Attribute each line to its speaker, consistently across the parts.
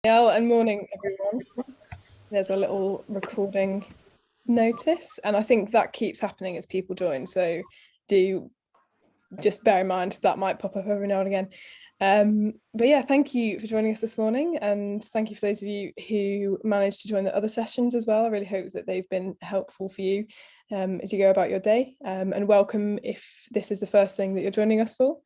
Speaker 1: Yeah, and morning, everyone. There's a little recording notice, and I think that keeps happening as people join. So do just bear in mind that might pop up every now and again. But yeah, thank you for joining us this morning, and thank you for those of you who managed to join the other sessions as well. I really hope that they've been helpful for you as you go about your day. And welcome if this is the first thing that you're joining us for.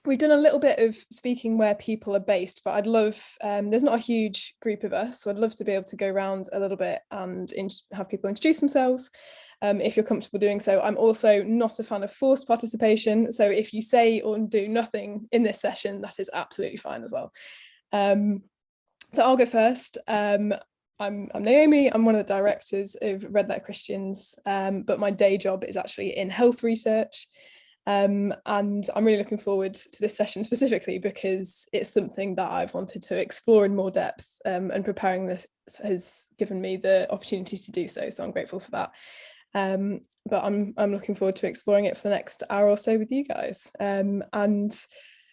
Speaker 1: We've done a little bit of speaking where people are based, but I'd love, there's not a huge group of us, so I'd love to be able to go around a little bit and have people introduce themselves if you're comfortable doing so. I'm also not a fan of forced participation, so if you say or do nothing in this session, that is absolutely fine as well. So I'll go first. I'm Naomi. I'm one of the directors of Red Letter Christians, but my day job is actually in health research. And I'm really looking forward to this session specifically because it's something that I've wanted to explore in more depth, and preparing this has given me the opportunity to do so. So I'm grateful for that. But I'm looking forward to exploring it for the next hour or so with you guys. And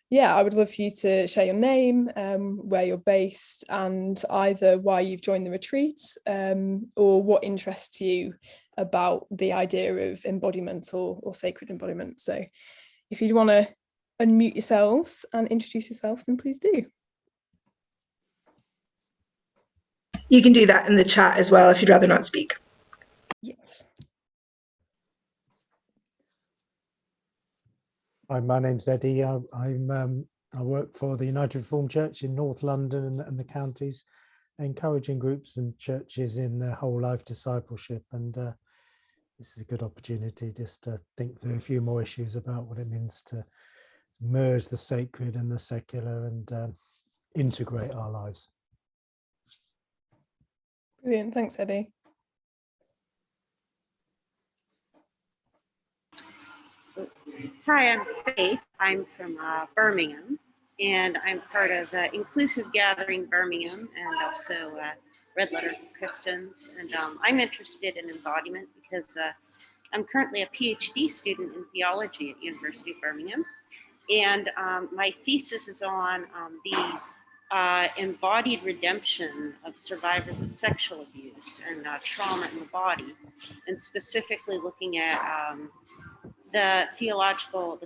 Speaker 1: yeah, I would love for you to share your name, where you're based, and either why you've joined the retreat, or what interests you about the idea of embodiment or sacred embodiment. So if you want to unmute yourselves and introduce yourself, then please do.
Speaker 2: You can do that in the chat as well if you'd rather not speak.
Speaker 1: Yes.
Speaker 3: Hi, my name's Eddie. I work for the United Reformed Church in North London and the counties, encouraging groups and churches in their whole life discipleship. And this is a good opportunity just to think through a few more issues about what it means to merge the sacred and the secular and integrate our lives.
Speaker 1: Brilliant. Thanks, Eddie.
Speaker 4: Hi, I'm Faith. I'm from Birmingham, and I'm part of Inclusive Gathering Birmingham and also Red Letter Christians. And I'm interested in embodiment because I'm currently a PhD student in theology at University of Birmingham. And my thesis is on the embodied redemption of survivors of sexual abuse and trauma in the body, and specifically looking at the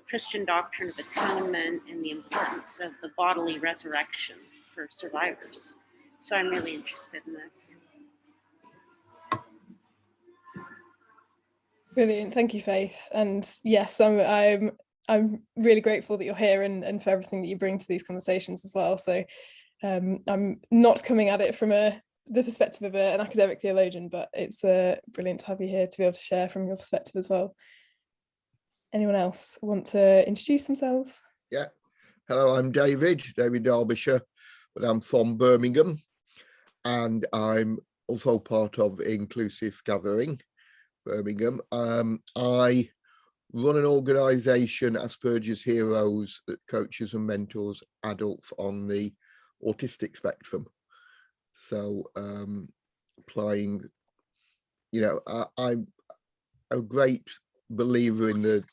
Speaker 4: Christian doctrine of atonement and the importance of the bodily resurrection for survivors. So I'm really interested in this.
Speaker 1: Brilliant. Thank you, Faith. And yes, I'm really grateful that you're here and for everything that you bring to these conversations as well. So I'm not coming at it from the perspective of an academic theologian, but it's brilliant to have you here to be able to share from your perspective as well. Anyone else want to introduce themselves?
Speaker 5: Yeah. Hello, I'm David Derbyshire, but I'm from Birmingham, and I'm also part of Inclusive Gathering Birmingham. I run an organisation, Asperger's Heroes, that coaches and mentors adults on the autistic spectrum. So applying, I'm a great believer in that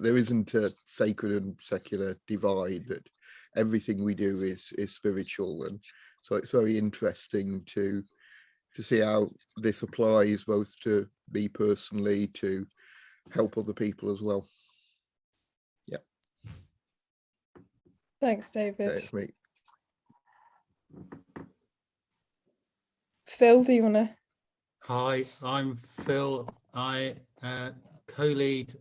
Speaker 5: there isn't a sacred and secular divide, that everything we do is spiritual. And so it's very interesting to see how this applies both to me personally, to help other people as well. Yeah.
Speaker 1: Thanks, David.
Speaker 5: That's me.
Speaker 1: Phil, do you want to?
Speaker 6: Hi, I'm Phil. I co-lead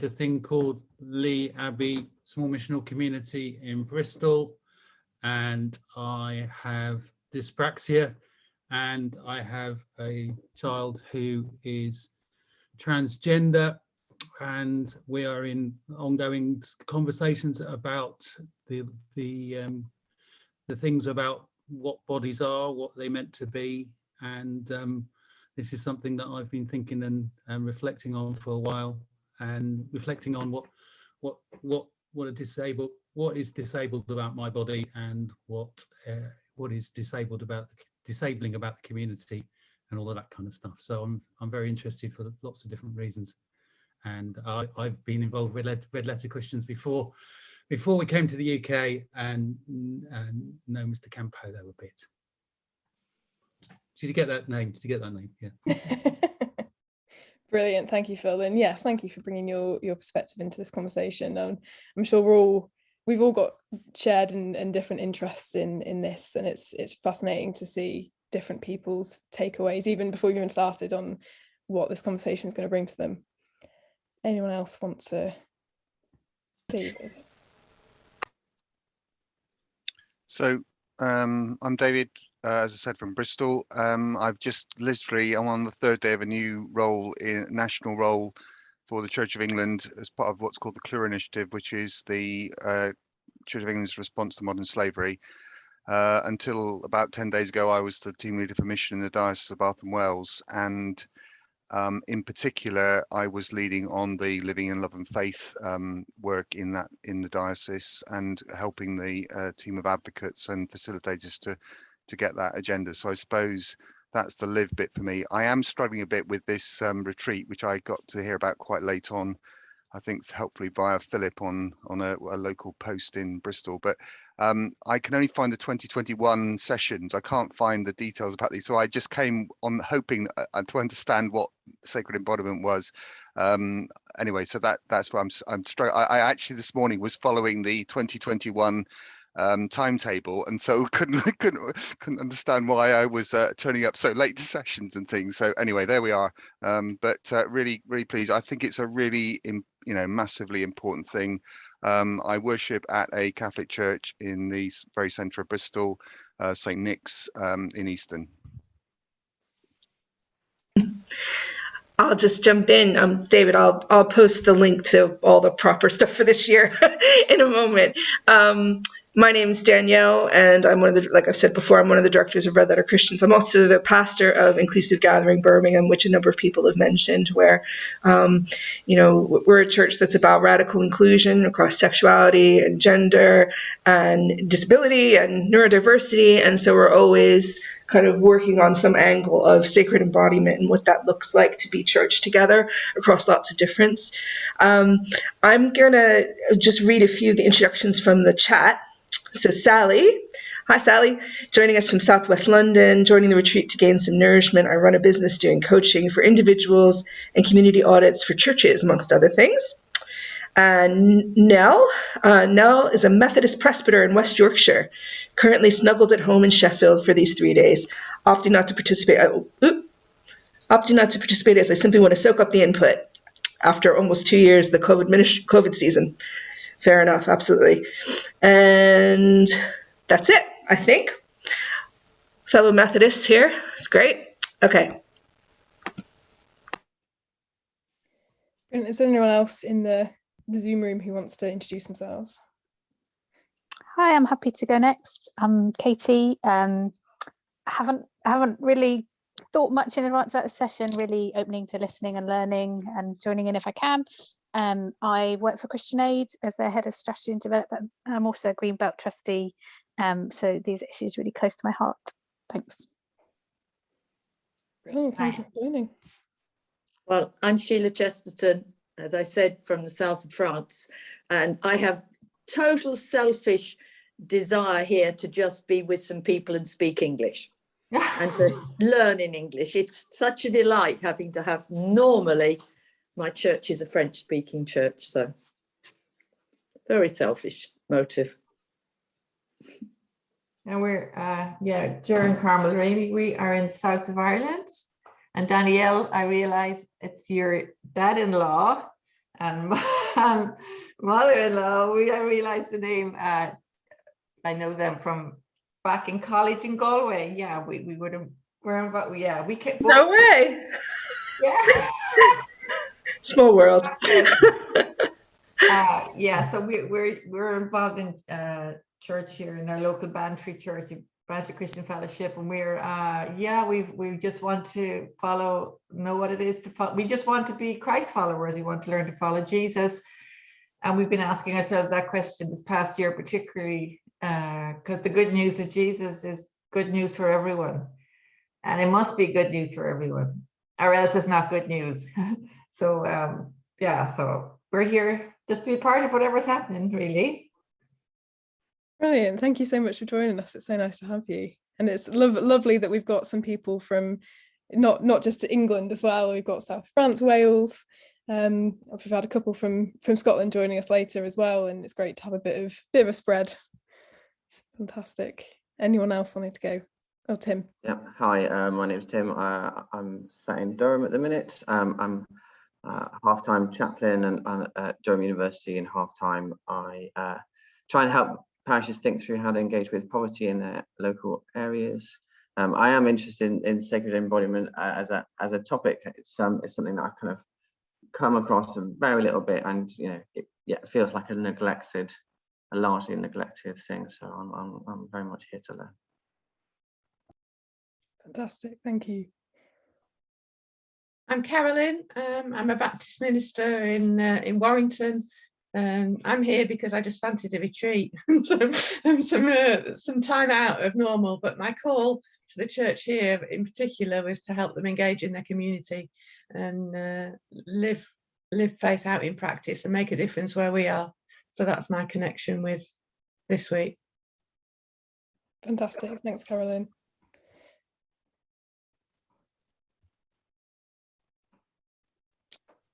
Speaker 6: a thing called Lee Abbey Small Missional Community in Bristol, and I have dyspraxia, and I have a child who is transgender, and we are in ongoing conversations about the things about what bodies are, what they're meant to be, and this is something that I've been thinking and reflecting on for a while, and reflecting on what is disabled about my body, and what is disabling about the community, and all of that kind of stuff. So I'm very interested for lots of different reasons, and I've been involved with Red Letter Christians before, before we came to the UK and know Mr. Campolo a bit. Did you get that name? Did you get that name? Yeah.
Speaker 1: Brilliant, thank you, Phil, and yeah, thank you for bringing your perspective into this conversation. I'm sure we've all got shared and different interests in this, and it's fascinating to see different people's takeaways, even before we even started, on what this conversation is going to bring to them. Anyone else want to? David.
Speaker 7: So I'm David, as I said, from Bristol. I've just literally, I'm on the third day of a new role, national role for the Church of England as part of what's called the CLUR Initiative, which is the Church of England's response to modern slavery. Until about 10 days ago, I was the team leader for mission in the Diocese of Bath and Wells, and in particular, I was leading on the Living in Love and Faith work in the diocese, and helping the team of advocates and facilitators to get that agenda. So I suppose that's the live bit for me. I am struggling a bit with this retreat, which I got to hear about quite late on, I think hopefully via Philip on a local post in Bristol. But I can only find the 2021 sessions. I can't find the details about these. So I just came on hoping to understand what sacred embodiment was. Anyway, so that's why I'm struggling. I actually this morning was following the 2021 timetable, and so couldn't understand why I was turning up so late to sessions and things. So anyway, there we are. But really pleased. I think it's a really massively important thing. I worship at a Catholic church in the very centre of Bristol, St. Nick's in Easton.
Speaker 2: I'll just jump in. David, I'll post the link to all the proper stuff for this year in a moment. My name is Danielle, and I'm like I've said before, I'm one of the directors of Red Letter Christians. I'm also the pastor of Inclusive Gathering Birmingham, which a number of people have mentioned, where, we're a church that's about radical inclusion across sexuality and gender and disability and neurodiversity. And so we're always kind of working on some angle of sacred embodiment and what that looks like to be church together across lots of difference. I'm going to just read a few of the introductions from the chat. So Sally, hi Sally, joining us from Southwest London, joining the retreat to gain some nourishment. I run a business doing coaching for individuals and community audits for churches, amongst other things. And Nell is a Methodist presbyter in West Yorkshire, currently snuggled at home in Sheffield for these 3 days, opting not to participate as I simply want to soak up the input after almost 2 years, the COVID season. Fair enough, absolutely. And that's it, I think. Fellow Methodists here, it's great. Okay.
Speaker 1: Is there anyone else in the Zoom room who wants to introduce themselves?
Speaker 8: Hi, I'm happy to go next. I'm Katie. I haven't really thought much in advance about the session, really opening to listening and learning and joining in if I can. I work for Christian Aid as their head of strategy and development. I'm also a Greenbelt trustee, so these issues are really close to my heart. Thanks.
Speaker 1: Oh, thank you for joining.
Speaker 9: Well, I'm Sheila Chesterton, as I said, from the south of France, and I have total selfish desire here to just be with some people and speak English and to learn in English. It's such a delight having to have, normally my church is a French speaking church, so very selfish motive.
Speaker 10: And we're Joran Carmel Ramey. We are in the south of Ireland. And Danielle, I realise it's your dad-in-law and mother-in-law. I realise the name. I know them from back in college in Galway. Yeah, we would have. We can.
Speaker 2: No way.
Speaker 10: Yeah.
Speaker 2: Small world.
Speaker 10: So we're involved in church here in our local Bantry Church, Bantry Christian Fellowship, and we just want to know what it is to follow. We just want to be Christ followers. We want to learn to follow Jesus, and we've been asking ourselves that question this past year, particularly because the good news of Jesus is good news for everyone, and it must be good news for everyone, or else it's not good news. So so we're here just to be part of whatever's happening, really.
Speaker 1: Brilliant. Thank you so much for joining us. It's so nice to have you. And it's lovely that we've got some people from not just England as well. We've got South France, Wales. We've had a couple from Scotland joining us later as well. And it's great to have a bit of a spread. Fantastic. Anyone else wanting to go? Oh, Tim.
Speaker 11: Yeah. Hi, my name's Tim. I'm sat in Durham at the minute. I'm half-time chaplain and at Durham University, and half-time I try and help parishes think through how to engage with poverty in their local areas. I am interested in sacred embodiment as a topic. It's something that I've kind of come across a very little bit, and it feels like a largely neglected thing. So I'm very much here to learn.
Speaker 1: Fantastic, thank you.
Speaker 12: I'm Carolyn. I'm a Baptist minister in Warrington. I'm here because I just fancied a retreat, some time out of normal. But my call to the church here, in particular, was to help them engage in their community and live faith out in practice and make a difference where we are. So that's my connection with this week.
Speaker 1: Fantastic, thanks, Carolyn.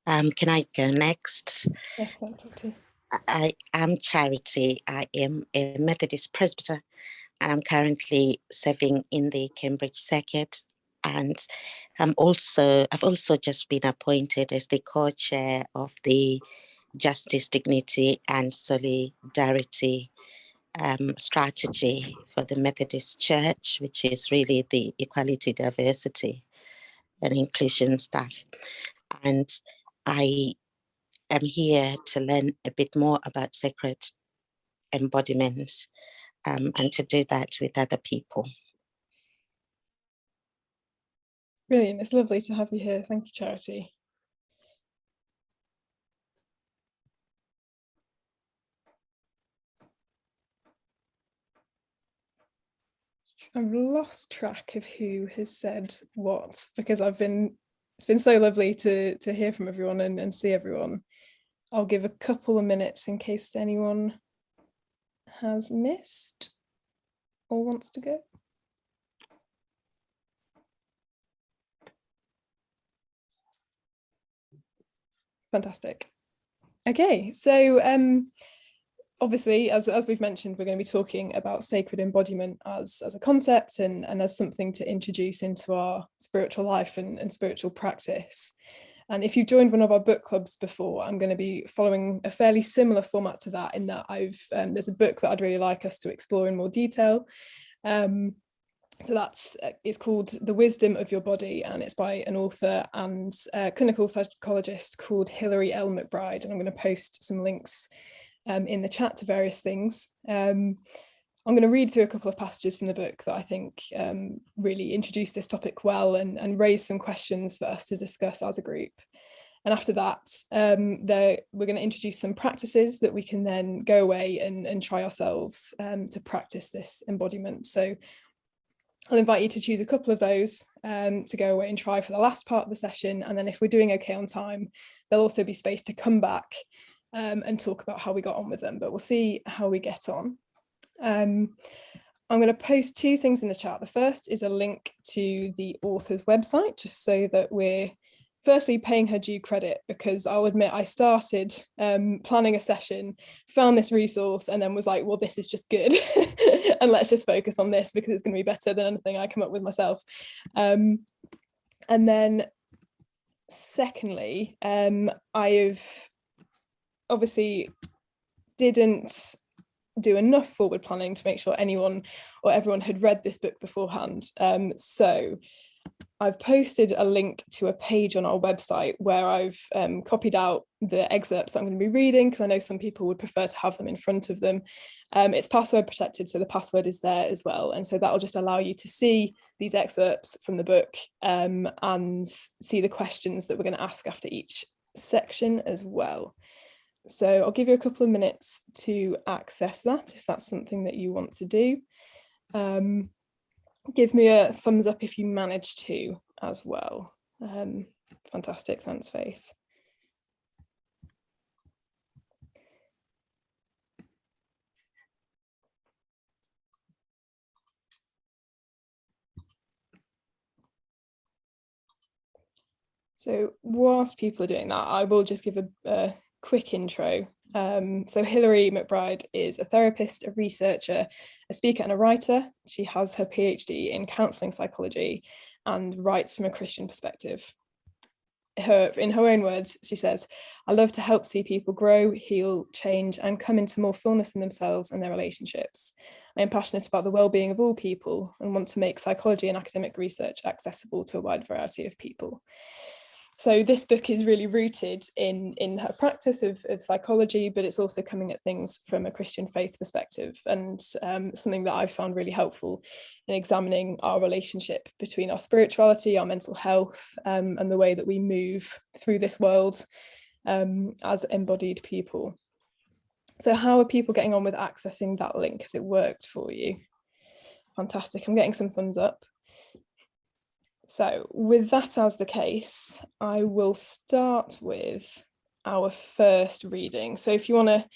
Speaker 13: Can I go next?
Speaker 1: Yes, Charity.
Speaker 13: I am Charity. I am a Methodist presbyter, and I'm currently serving in the Cambridge Circuit. And I've also just been appointed as the co-chair of the Justice, Dignity and Solidarity strategy for the Methodist Church, which is really the equality, diversity and inclusion stuff. And I am here to learn a bit more about sacred embodiments and to do that with other people.
Speaker 1: Brilliant, it's lovely to have you here. Thank you, Charity. I've lost track of who has said what, because it's been so lovely to hear from everyone and see everyone. I'll give a couple of minutes in case anyone has missed or wants to go. Fantastic. Okay, so obviously, as we've mentioned, we're going to be talking about sacred embodiment as a concept and as something to introduce into our spiritual life and spiritual practice. And if you've joined one of our book clubs before, I'm going to be following a fairly similar format to that, in that there's a book that I'd really like us to explore in more detail. So it's called The Wisdom of Your Body, and it's by an author and clinical psychologist called Hilary Mcbride. And I'm going to post some links in the chat to various things. I'm going to read through a couple of passages from the book that I think really introduce this topic well and raise some questions for us to discuss as a group. And after that, we're going to introduce some practices that we can then go away and try ourselves to practice this embodiment. So I'll invite you to choose a couple of those to go away and try for the last part of the session. And then if we're doing okay on time, there'll also be space to come back and talk about how we got on with them, but we'll see how we get on. I'm going to post two things in the chat. The first is a link to the author's website, just so that we're firstly paying her due credit, because I'll admit I started planning a session, found this resource, and then was like, well, this is just good and let's just focus on this because it's going to be better than anything I come up with myself. And then secondly, I've obviously didn't do enough forward planning to make sure anyone or everyone had read this book beforehand. So I've posted a link to a page on our website where I've copied out the excerpts that I'm going to be reading, because I know some people would prefer to have them in front of them. It's password protected, so the password is there as well. And so that'll just allow you to see these excerpts from the book and see the questions that we're going to ask after each section as well. So I'll give you a couple of minutes to access that if that's something that you want to do. Give me a thumbs up if you manage to as well. Fantastic, thanks, Faith. So whilst people are doing that, I will just give a quick intro. So Hilary Mcbride is a therapist, a researcher, a speaker and a writer. She has her PhD in counselling psychology and writes from a Christian perspective. In her own words, she says, "I love to help see people grow, heal, change, and come into more fullness in themselves and their relationships. I am passionate about the well-being of all people and want to make psychology and academic research accessible to a wide variety of people." So this book is really rooted in her practice of psychology, but it's also coming at things from a Christian faith perspective, and something that I've found really helpful in examining our relationship between our spirituality, our mental health, and the way that we move through this world as embodied people. So how are people getting on with accessing that link? Has it worked for you? Fantastic, I'm getting some thumbs up. So with that as the case, I will start with our first reading. So if you want to,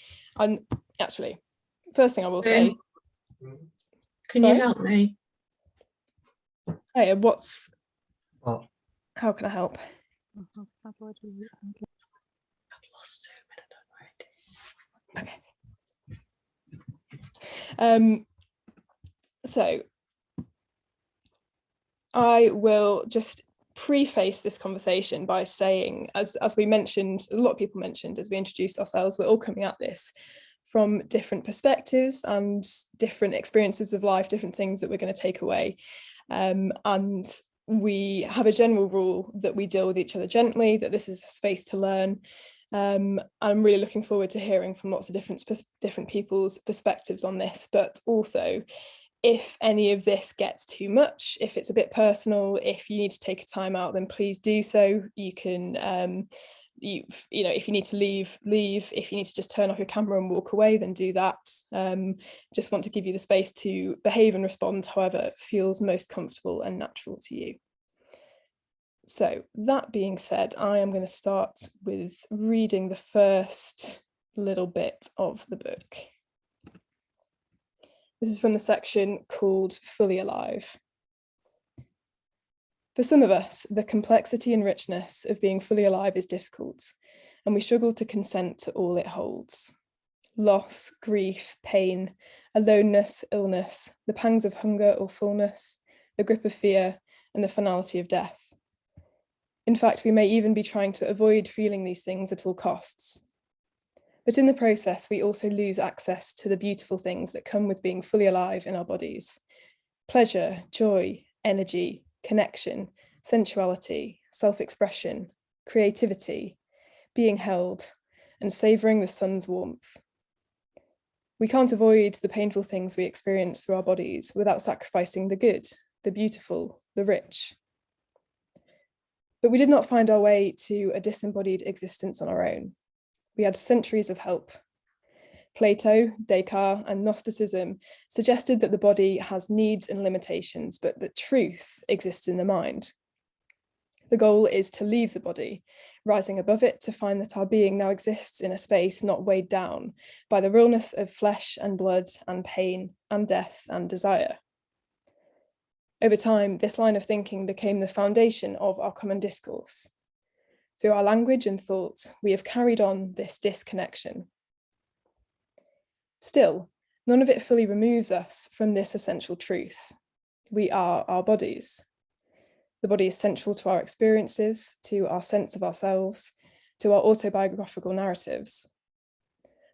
Speaker 1: actually, first thing I will say.
Speaker 12: Can you help me?
Speaker 1: Hey, how can I help?
Speaker 12: I've lost it, but I don't know.
Speaker 1: Okay. So I will just preface this conversation by saying, as we mentioned, a lot of people mentioned as we introduced ourselves, we're all coming at this from different perspectives and different experiences of life, different things that we're going to take away. And we have a general rule that we deal with each other gently, that this is a space to learn. I'm really looking forward to hearing from lots of different people's perspectives on this, but also if any of this gets too much, if it's a bit personal, if you need to take a time out, then please do so. You can, you know, if you need to leave. If you need to just turn off your camera and walk away, then do that. Just want to give you the space to behave and respond however feels most comfortable and natural to you. So that being said, I am going to start with reading the first little bit of the book. This is from the section called Fully Alive. For some of us, the complexity and richness of being fully alive is difficult, and we struggle to consent to all it holds. Loss, grief, pain, aloneness, illness, the pangs of hunger or fullness, the grip of fear, and the finality of death. In fact, we may even be trying to avoid feeling these things at all costs. But in the process, we also lose access to the beautiful things that come with being fully alive in our bodies. Pleasure, joy, energy, connection, sensuality, self-expression, creativity, being held, and savouring the sun's warmth. We can't avoid the painful things we experience through our bodies without sacrificing the good, the beautiful, the rich. But we did not find our way to a disembodied existence on our own. We had centuries of help. Plato, Descartes, and Gnosticism suggested that the body has needs and limitations, but that truth exists in the mind. The goal is to leave the body, rising above it to find that our being now exists in a space not weighed down by the realness of flesh and blood and pain and death and desire. Over time, this line of thinking became the foundation of our common discourse. Through our language and thought, we have carried on this disconnection. Still, none of it fully removes us from this essential truth. We are our bodies. The body is central to our experiences, to our sense of ourselves, to our autobiographical narratives.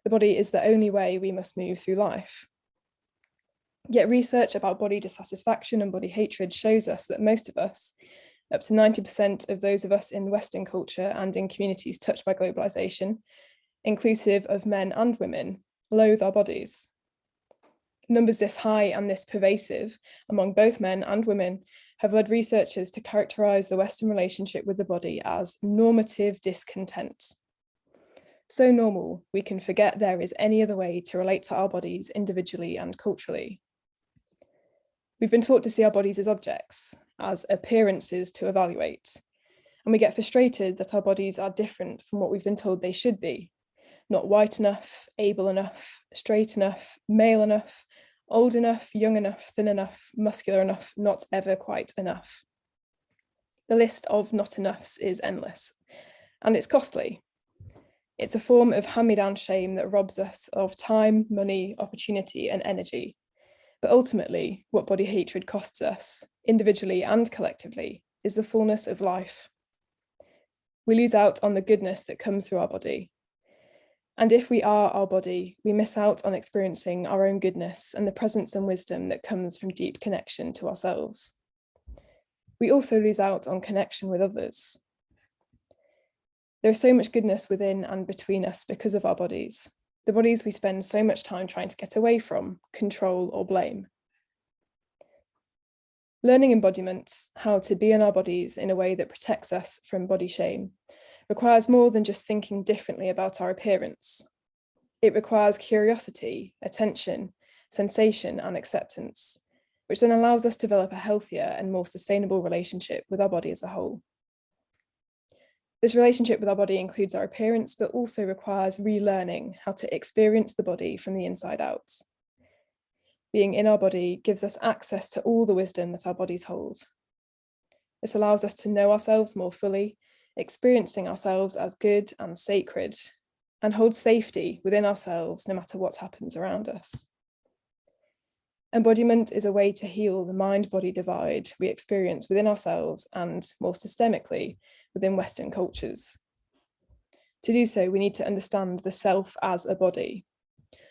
Speaker 1: The body is the only way we must move through life. Yet research about body dissatisfaction and body hatred shows us that most of us, up to 90% of those of us in Western culture and in communities touched by globalization, inclusive of men and women, loathe our bodies. Numbers this high and this pervasive among both men and women have led researchers to characterize the Western relationship with the body as normative discontent. So normal, we can forget there is any other way to relate to our bodies individually and culturally. We've been taught to see our bodies as objects, as appearances to evaluate, and we get frustrated that our bodies are different from what we've been told they should be. Not white enough, able enough, straight enough, male enough, old enough, young enough, thin enough, muscular enough, not ever quite enough. The list of not enoughs is endless, and it's costly. It's a form of hand-me-down shame that robs us of time, money, opportunity, and energy. But ultimately, what body hatred costs us, individually and collectively, is the fullness of life. We lose out on the goodness that comes through our body. And if we are our body, we miss out on experiencing our own goodness and the presence and wisdom that comes from deep connection to ourselves. We also lose out on connection with others. There is so much goodness within and between us because of our bodies, the bodies we spend so much time trying to get away from, control, or blame. Learning embodiment, how to be in our bodies in a way that protects us from body shame, requires more than just thinking differently about our appearance. It requires curiosity, attention, sensation, and acceptance, which then allows us to develop a healthier and more sustainable relationship with our body as a whole. This relationship with our body includes our appearance, but also requires relearning how to experience the body from the inside out. Being in our body gives us access to all the wisdom that our bodies hold. This allows us to know ourselves more fully, experiencing ourselves as good and sacred, and hold safety within ourselves no matter what happens around us. Embodiment is a way to heal the mind-body divide we experience within ourselves and, more systemically, within Western cultures. To do so, we need to understand the self as a body.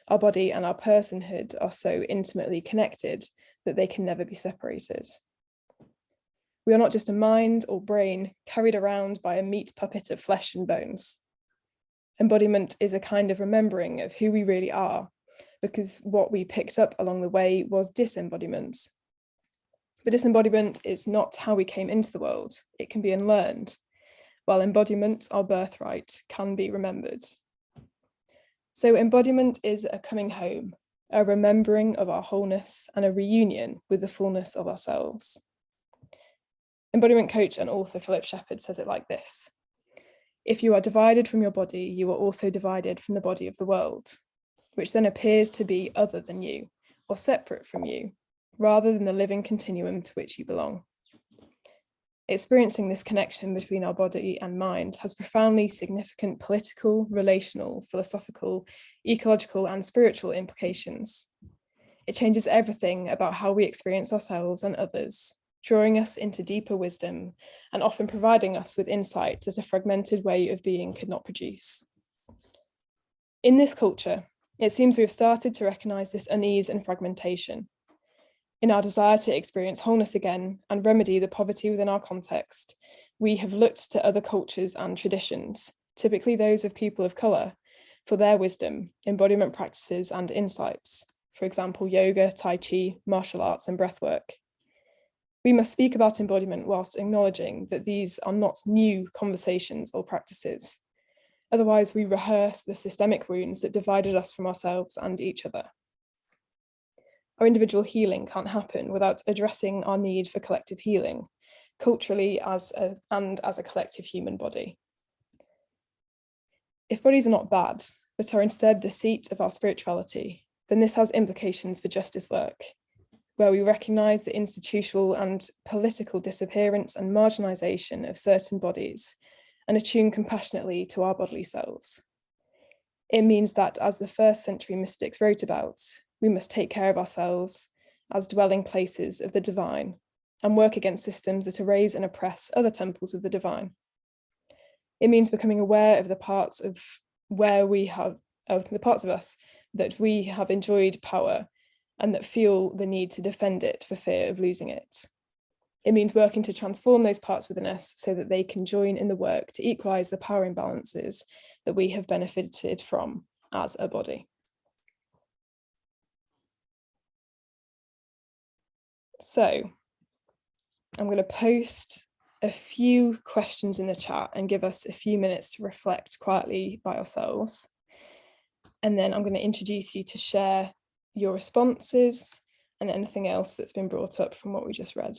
Speaker 1: Our body and our personhood are so intimately connected that they can never be separated. We are not just a mind or brain carried around by a meat puppet of flesh and bones. Embodiment is a kind of remembering of who we really are, because what we picked up along the way was disembodiment. But disembodiment is not how we came into the world. It can be unlearned, while embodiment, our birthright, can be remembered. So embodiment is a coming home, a remembering of our wholeness, and a reunion with the fullness of ourselves. Embodiment coach and author Philip Shepherd says it like this: if you are divided from your body, you are also divided from the body of the world, which then appears to be other than you or separate from you, rather than the living continuum to which you belong. Experiencing this connection between our body and mind has profoundly significant political, relational, philosophical, ecological, and spiritual implications. It changes everything about how we experience ourselves and others, drawing us into deeper wisdom and often providing us with insight that a fragmented way of being could not produce. In this culture, it seems we have started to recognise this unease and fragmentation. In our desire to experience wholeness again and remedy the poverty within our context, we have looked to other cultures and traditions, typically those of people of colour, for their wisdom, embodiment practices and insights, for example, yoga, tai chi, martial arts and breathwork. We must speak about embodiment whilst acknowledging that these are not new conversations or practices. Otherwise, we rehearse the systemic wounds that divided us from ourselves and each other. Our individual healing can't happen without addressing our need for collective healing, culturally and as a collective human body. If bodies are not bad, but are instead the seat of our spirituality, then this has implications for justice work, where we recognise the institutional and political disappearance and marginalisation of certain bodies and attune compassionately to our bodily selves. It means that, as the first century mystics wrote about, we must take care of ourselves as dwelling places of the divine and work against systems that erase and oppress other temples of the divine. It means becoming aware of the parts of us that we have enjoyed power and that feel the need to defend it for fear of losing it. It means working to transform those parts within us so that they can join in the work to equalise the power imbalances that we have benefited from as a body. So I'm going to post a few questions in the chat and give us a few minutes to reflect quietly by ourselves. And then I'm going to introduce you to share your responses and anything else that's been brought up from what we just read.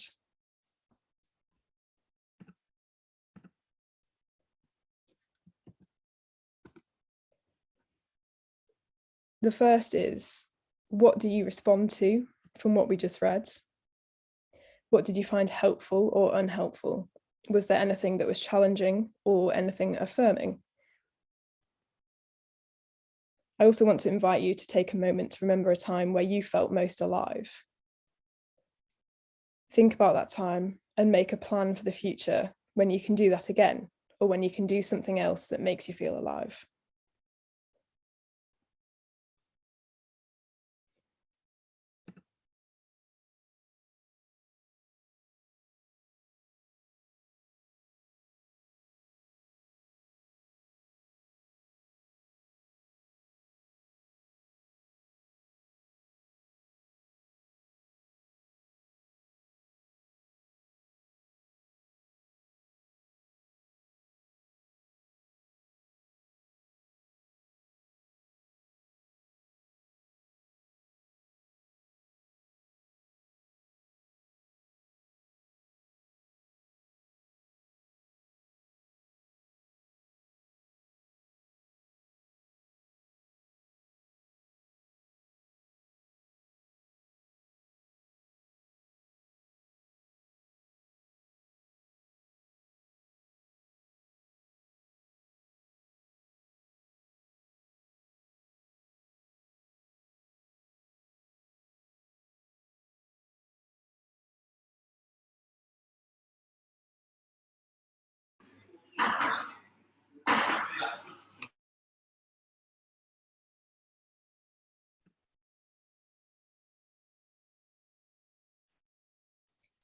Speaker 1: The first is, what do you respond to from what we just read? What did you find helpful or unhelpful? Was there anything that was challenging or anything affirming? I also want to invite you to take a moment to remember a time where you felt most alive. Think about that time and make a plan for the future when you can do that again, or when you can do something else that makes you feel alive.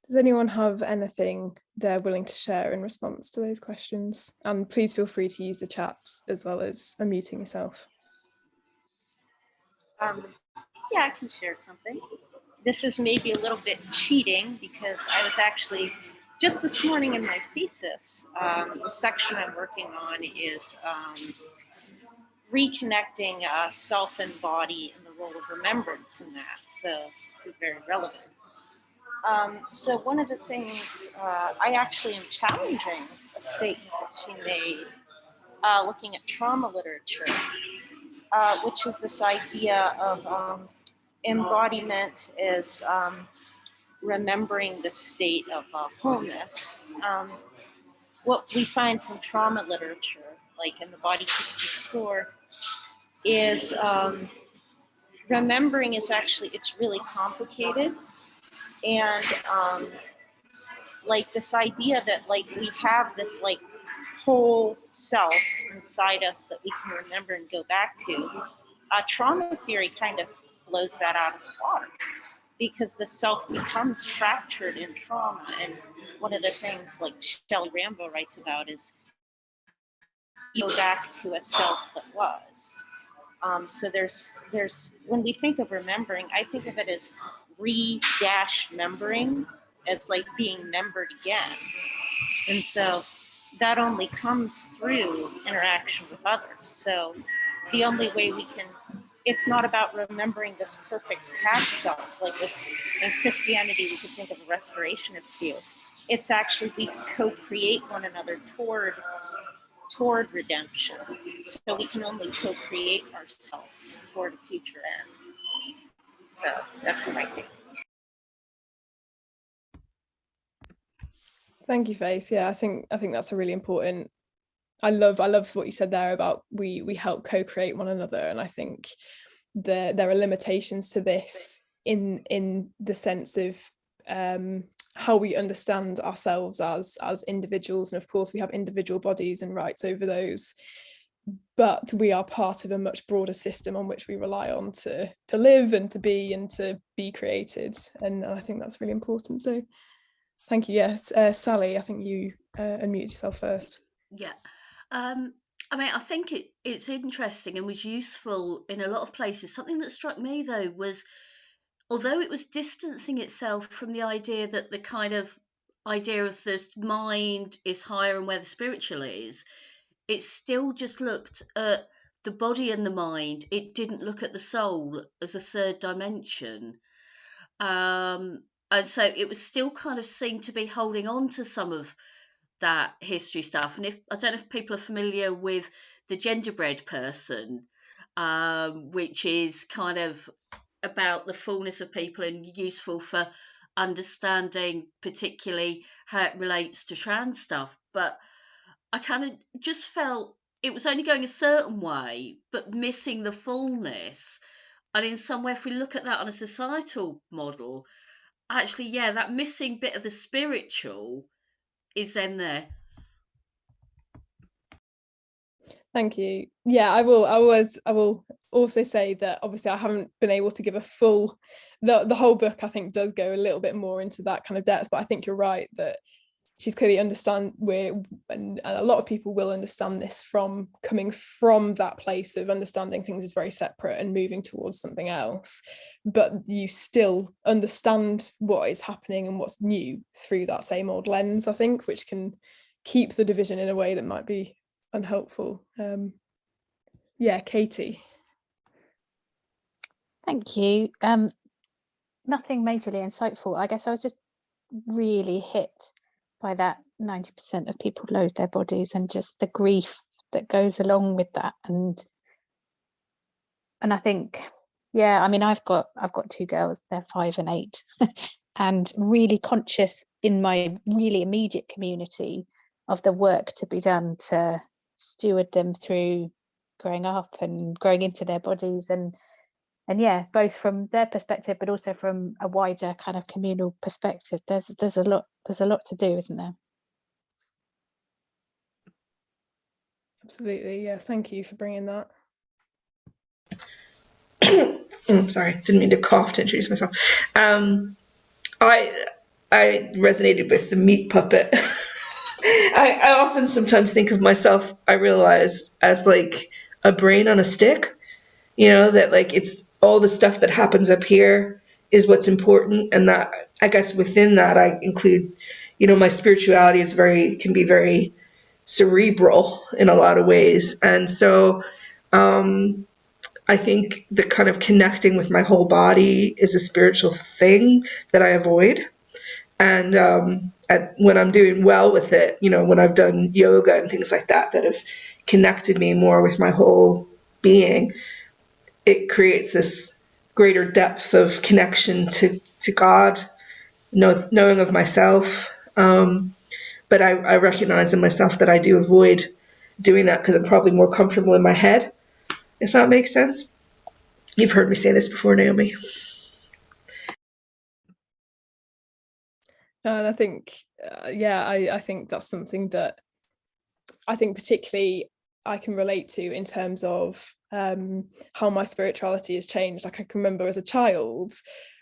Speaker 1: Does anyone have anything they're willing to share in response to those questions? And please feel free to use the chat as well as unmuting yourself.
Speaker 4: Yeah, I can share something. This is maybe a little bit cheating because I was actually just this morning in my thesis, the section I'm working on is reconnecting self and body and the role of remembrance in that. So this is very relevant. So one of the things I actually am challenging a statement that she made looking at trauma literature, which is this idea of embodiment is remembering the state of wholeness. What we find from trauma literature, like in The Body Keeps the Score, is remembering is actually, it's really complicated. And like this idea that like we have this like whole self inside us that we can remember and go back to, trauma theory kind of blows that out of the water because the self becomes fractured in trauma. And one of the things like Shelley Rambo writes about is you go back to a self that was. So there's when we think of remembering, I think of it as re-membering, as like being membered again. And so that only comes through interaction with others. So the only way we can, it's not about remembering this perfect past self, like this in Christianity, we could think of a restorationist view. It's actually we co-create one another toward redemption. So we can only co-create ourselves toward a future end. So that's what I think.
Speaker 1: Thank you, Faith. Yeah, I think that's a really important. I love what you said there about we help co-create one another, and I think there are limitations to this in the sense of how we understand ourselves as individuals, and of course we have individual bodies and rights over those, but we are part of a much broader system on which we rely on to live and to be created, and I think that's really important. So thank you. Yes, Sally, I think you unmute yourself first.
Speaker 14: Yeah. I mean, I think it's interesting and was useful in a lot of places. Something that struck me, though, was although it was distancing itself from the idea that the kind of idea of the mind is higher and where the spiritual is, it still just looked at the body and the mind. It didn't look at the soul as a third dimension. And so it was still kind of seemed to be holding on to some of that history stuff. And I don't know if people are familiar with the genderbread person, which is kind of about the fullness of people and useful for understanding particularly how it relates to trans stuff, but I kind of just felt it was only going a certain way, but missing the fullness. And in some way, if we look at that on a societal model, actually, yeah, that missing bit of the spiritual is then there.
Speaker 1: Thank you. Yeah, I will also say that obviously I haven't been able to give a full, the whole book I think does go a little bit more into that kind of depth, but I think you're right that she's clearly and a lot of people will understand this from coming from that place of understanding things as very separate and moving towards something else, but you still understand what is happening and what's new through that same old lens, I think, which can keep the division in a way that might be unhelpful. Yeah, Katie.
Speaker 8: Thank you. Nothing majorly insightful. I guess I was just really hit by that 90% of people loathe their bodies and just the grief that goes along with that. And I think, yeah, I mean, I've got 2 girls, they're 5 and 8, and really conscious in my really immediate community of the work to be done to steward them through growing up and growing into their bodies, and yeah, both from their perspective but also from a wider kind of communal perspective. There's a lot to do, isn't there?
Speaker 1: Absolutely, yeah, thank you for bringing that.
Speaker 2: I'm sorry, didn't mean to cough to introduce myself. I resonated with the meat puppet. I often sometimes think of myself, I realize, as like a brain on a stick, that like it's all the stuff that happens up here is what's important. And that, I guess within that, I include, my spirituality can be very cerebral in a lot of ways. And so I think the kind of connecting with my whole body is a spiritual thing that I avoid. And when I'm doing well with it, when I've done yoga and things like that have connected me more with my whole being, it creates this greater depth of connection to God, knowing of myself. But I recognize in myself that I do avoid doing that because I'm probably more comfortable in my head, if that makes sense. You've heard me say this before, Naomi.
Speaker 1: And I think, I think that's something that I think particularly I can relate to in terms of how my spirituality has changed. Like I can remember as a child,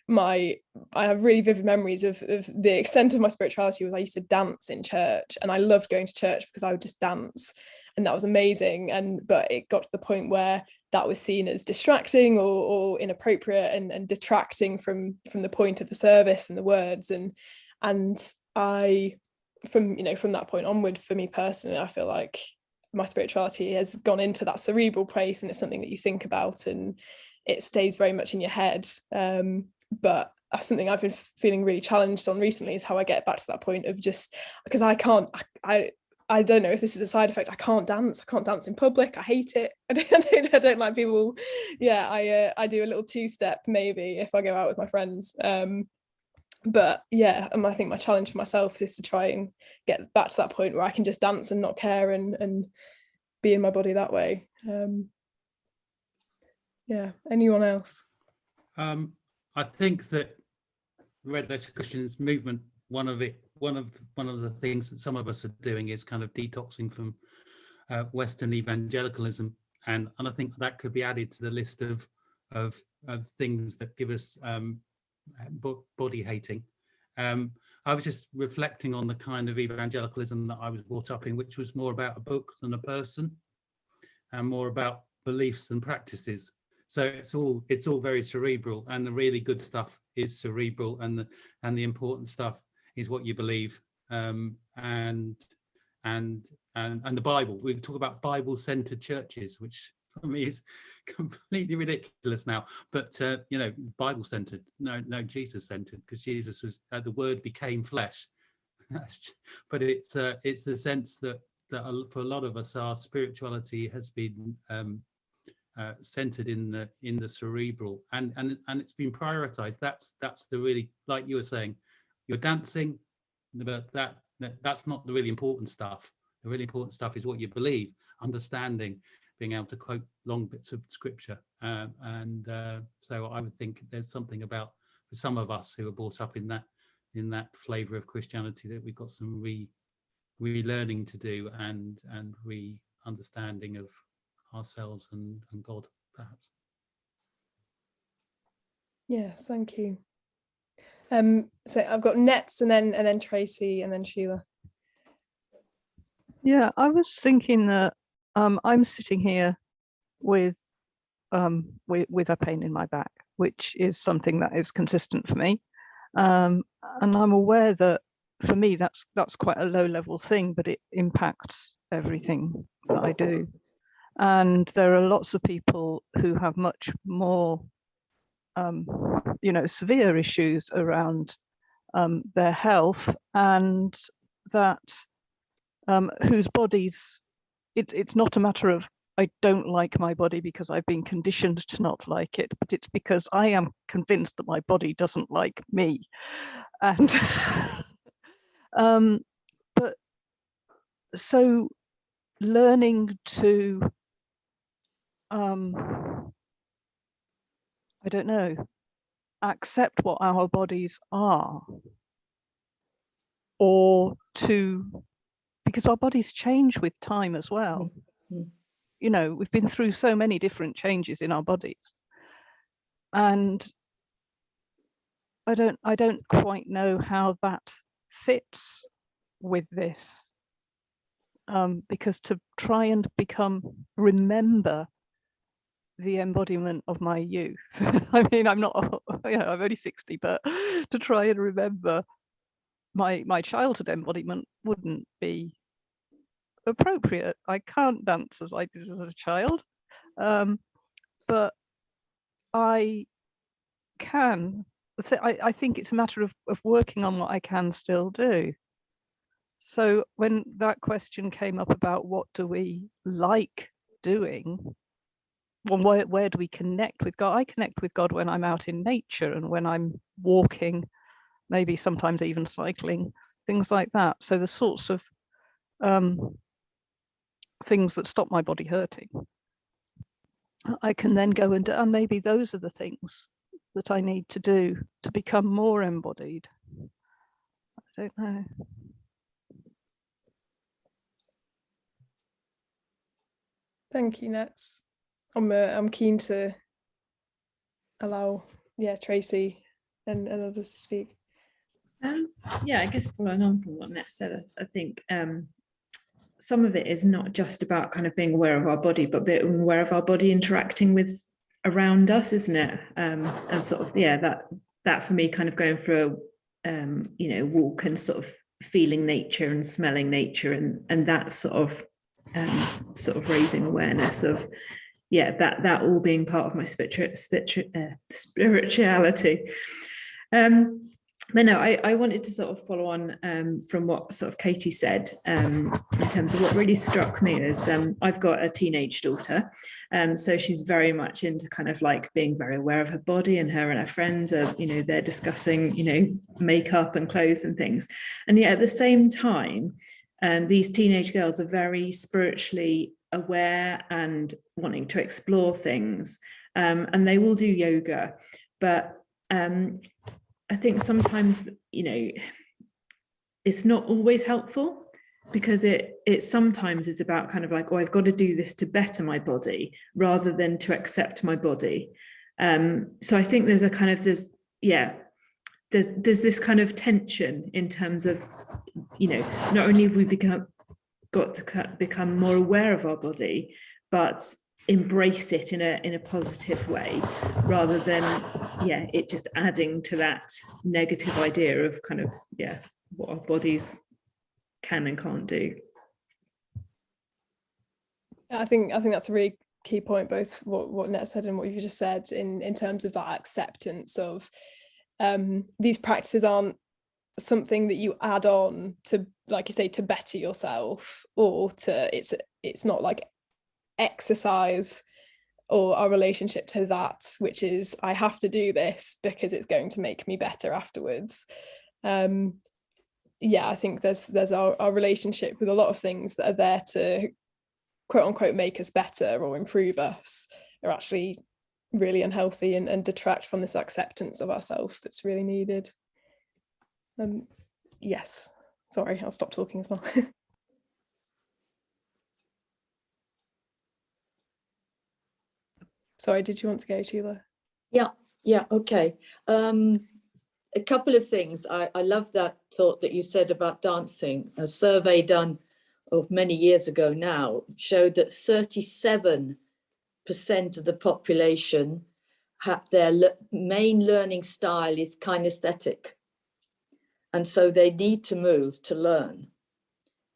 Speaker 1: I have really vivid memories of the extent of my spirituality was I used to dance in church, and I loved going to church because I would just dance, and that was amazing. But it got to the point where that was seen as distracting or inappropriate and detracting from the point of the service and the words. And I, from that point onward, for me personally, I feel like my spirituality has gone into that cerebral place, and it's something that you think about and it stays very much in your head. But something I've been feeling really challenged on recently is how I get back to that point of just, because I don't know if this is a side effect, I can't dance in public. I hate it. I don't like people. Yeah, I do a little 2-step maybe if I go out with my friends. But yeah, I think my challenge for myself is to try and get back to that point where I can just dance and not care and be in my body that way. Yeah, anyone else?
Speaker 6: I think that Red Letter Christians movement, one of the things that some of us are doing is kind of detoxing from Western evangelicalism, and I think that could be added to the list of things that give us body hating. I was just reflecting on the kind of evangelicalism that I was brought up in, which was more about a book than a person, and more about beliefs and practices. So it's all very cerebral, and the really good stuff is cerebral, and the important stuff is what you believe, and the Bible. We talk about Bible-centered churches, which for me is completely ridiculous now. But Bible-centered, no Jesus-centered, because Jesus was the Word became flesh. But it's the sense that for a lot of us, our spirituality has been centered in the cerebral, and it's been prioritized. That's the really, like you were saying, you're dancing, but that's not the really important stuff. The really important stuff is what you believe, understanding, being able to quote long bits of scripture, so I would think there's something about, for some of us who are brought up in that flavor of Christianity, that we've got some relearning to do and re-understanding of ourselves and God, perhaps.
Speaker 1: Yes, thank you. So I've got Nets and then Tracy and then Sheila.
Speaker 15: Yeah, I was thinking that I'm sitting here with a pain in my back, which is something that is consistent for me, and I'm aware that for me that's quite a low level thing, but it impacts everything that I do. And there are lots of people who have much more severe issues around their health, and that whose bodies, it's not a matter of I don't like my body because I've been conditioned to not like it, but it's because I am convinced that my body doesn't like me. And but so learning to I don't know, accept what our bodies are, or because our bodies change with time as well. Mm-hmm. We've been through so many different changes in our bodies, and I don't quite know how that fits with this, because to try and remember the embodiment of my youth. I mean, I'm not, I'm only 60, but to try and remember my childhood embodiment wouldn't be appropriate. I can't dance as I did as a child, but I can. I think it's a matter of working on what I can still do. So when that question came up about what do we like doing, well, where do we connect with God? I connect with God when I'm out in nature and when I'm walking, maybe sometimes even cycling, things like that. So the sorts of things that stop my body hurting, I can then go and maybe those are the things that I need to do to become more embodied. I don't know.
Speaker 1: Thank you, Nets. I'm keen to allow Tracy and others to speak.
Speaker 16: I guess following on from what Net said, I think some of it is not just about kind of being aware of our body, but being aware of our body interacting with around us, isn't it? And sort of that for me, kind of going for a walk and sort of feeling nature and smelling nature, and that sort of raising awareness of that all being part of my spirituality. But no, I wanted to sort of follow on from what sort of Katie said in terms of what really struck me is I've got a teenage daughter, so she's very much into kind of like being very aware of her body, and her friends are, they're discussing, makeup and clothes and things. And yet at the same time, these teenage girls are very spiritually aware and wanting to explore things, and they will do yoga, but I think sometimes it's not always helpful, because it sometimes is about kind of like, I've got to do this to better my body rather than to accept my body. So I think there's this kind of tension in terms of, not only have we got to become more aware of our body, but embrace it in a positive way, rather than it just adding to that negative idea of kind of what our bodies can and can't do.
Speaker 1: I think that's a really key point, both what Net said and what you've just said, in terms of that acceptance of these practices aren't something that you add on to, like you say, to better yourself, or to it's not like exercise or our relationship to that, which is I have to do this because it's going to make me better afterwards. Yeah, I think there's our relationship with a lot of things that are there to quote unquote make us better or improve us are actually really unhealthy and detract from this acceptance of ourselves that's really needed. Yes, sorry, I'll stop talking as well. Sorry, did you want to go, Sheila?
Speaker 9: Yeah, okay. A couple of things. I love that thought that you said about dancing. A survey done many years ago now showed that 37% of the population have their main learning style is kinesthetic. And so they need to move to learn,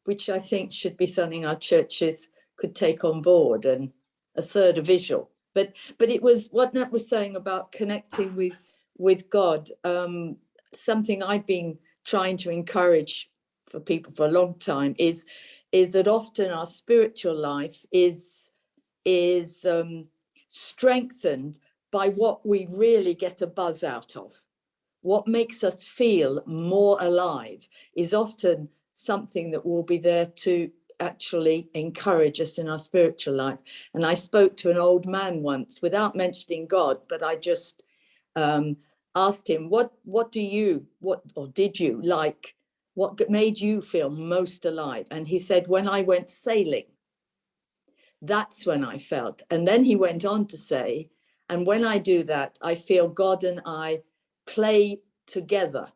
Speaker 9: which I think should be something our churches could take on board, and a third are visual. But it was what Nat was saying about connecting with God. Something I've been trying to encourage for people for a long time is that often our spiritual life is strengthened by what we really get a buzz out of. What makes us feel more alive is often something that will be there to actually encourage us in our spiritual life. And I spoke to an old man once without mentioning God, but I just asked him, what did you like? What made you feel most alive? And he said, when I went sailing, that's when I felt. And then he went on to say, and when I do that, I feel God and I play together.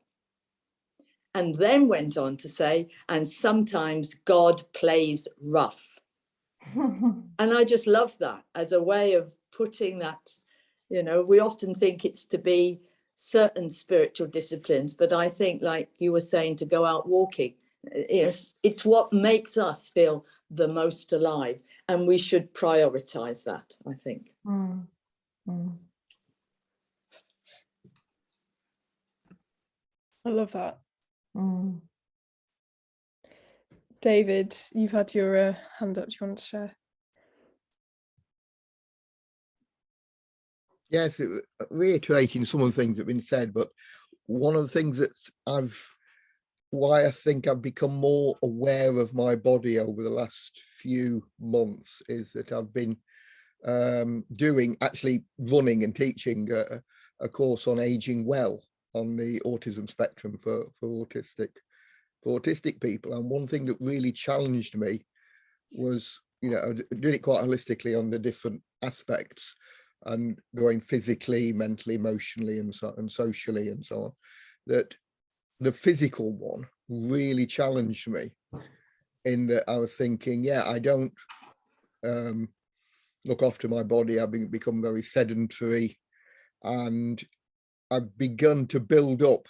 Speaker 9: And then went on to say, and sometimes God plays rough. And I just love that as a way of putting that, we often think it's to be certain spiritual disciplines, but I think, like you were saying, to go out walking, it's what makes us feel the most alive, and we should prioritize that, I think.
Speaker 1: I love that. David, you've had your hand up. Do you want to share?
Speaker 5: Yes, reiterating some of the things that have been said, but one of the things that why I think I've become more aware of my body over the last few months is that I've been actually running and teaching a course on aging well on the autism spectrum for autistic people. And one thing that really challenged me was, doing it quite holistically on the different aspects and going physically, mentally, emotionally, and socially and so on, that the physical one really challenged me in that I was thinking, I don't look after my body. I've become very sedentary, and I've begun to build up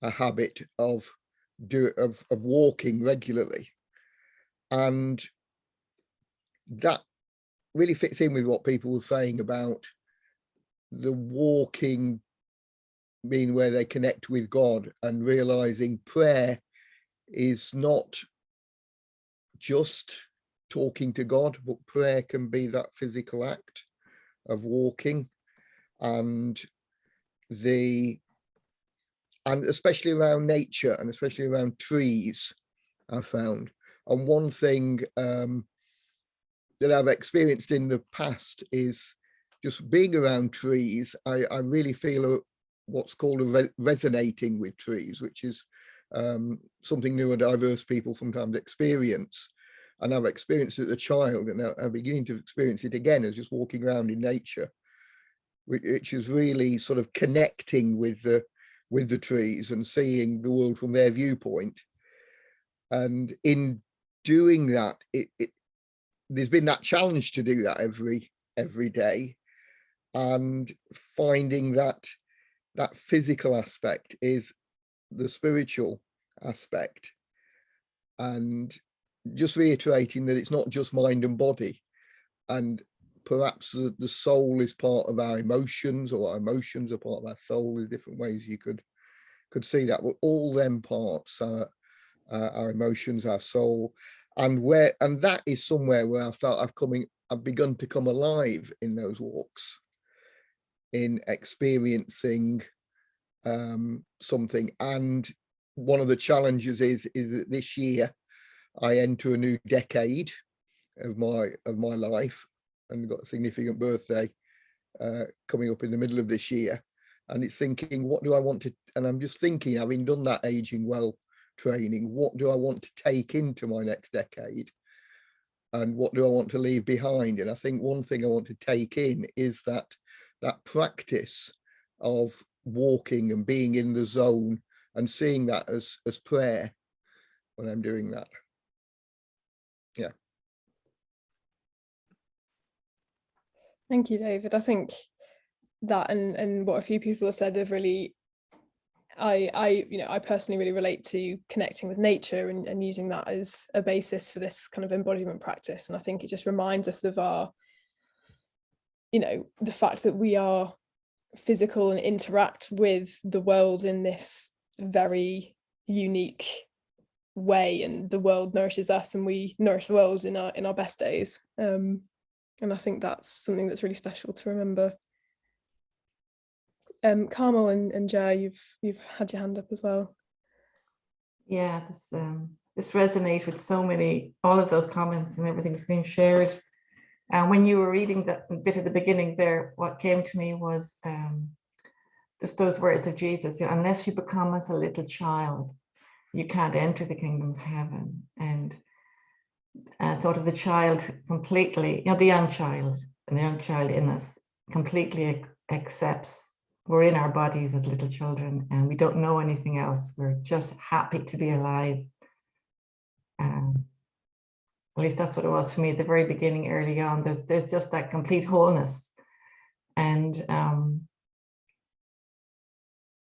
Speaker 5: a habit of walking regularly. And that really fits in with what people were saying about the walking being where they connect with God, and realizing prayer is not just talking to God, but prayer can be that physical act of walking, and especially around nature, and especially around trees, I found. And one thing that I've experienced in the past is just being around trees. I really feel what's called resonating with trees, which is something neurodiverse people sometimes experience. And I've experienced it as a child, and I'm beginning to experience it again as just walking around in nature, which is really sort of connecting with the trees and seeing the world from their viewpoint. And in doing that, there's been that challenge to do that every day, and finding that physical aspect is the spiritual aspect, and just reiterating that it's not just mind and body, and perhaps the soul is part of our emotions, or our emotions are part of our soul. There's different ways you could see that, but all them parts are our emotions, our soul, and that is somewhere where I felt I've begun to come alive in those walks, in experiencing something. And one of the challenges is that this year I enter a new decade of my life, and got a significant birthday coming up in the middle of this year. And it's thinking, what do I want to, and I'm just thinking, having done that aging well training, what do I want to take into my next decade? And what do I want to leave behind? And I think one thing I want to take in is that practice of walking and being in the zone, and seeing that as prayer when I'm doing that. Yeah.
Speaker 1: Thank you, David. I think that and what a few people have said have really, I personally really relate to connecting with nature and using that as a basis for this kind of embodiment practice. And I think it just reminds us of our, the fact that we are physical and interact with the world in this very unique way, and the world nourishes us and we nourish the world in our best days. And I think that's something that's really special to remember. Carmel and Jay, you've had your hand up as well.
Speaker 10: Yeah, this resonates with all of those comments and everything that's being shared. And when you were reading that bit at the beginning there, what came to me was just those words of Jesus: unless you become as a little child, you can't enter the kingdom of heaven. And I thought of the child completely, the young child, and the young child in us completely accepts we're in our bodies as little children and we don't know anything else. We're just happy to be alive. At least that's what it was for me at the very beginning, early on. There's just that complete wholeness, and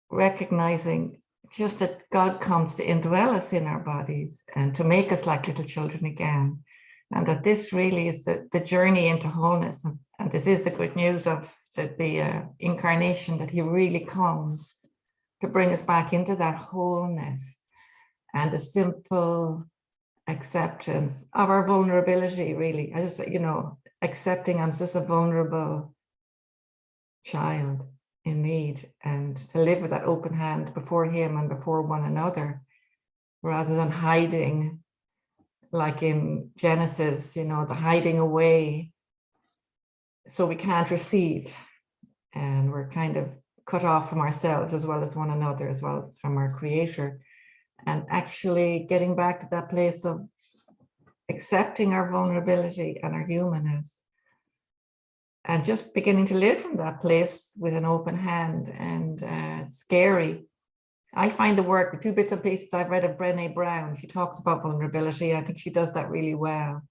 Speaker 10: recognizing just that God comes to indwell us in our bodies and to make us like little children again. And that this really is the journey into wholeness. And this is the good news of the incarnation, that he really comes to bring us back into that wholeness and the simple acceptance of our vulnerability, really. I just, accepting I'm just a vulnerable child in need, and to live with that open hand before him and before one another, rather than hiding, like in Genesis, the hiding away so we can't receive, and we're kind of cut off from ourselves as well as one another, as well as from our Creator. And actually getting back to that place of accepting our vulnerability and our humanness, and just beginning to live from that place with an open hand. And it's scary. I find the 2 bits and pieces I've read of Brené Brown, she talks about vulnerability. I think she does that really well.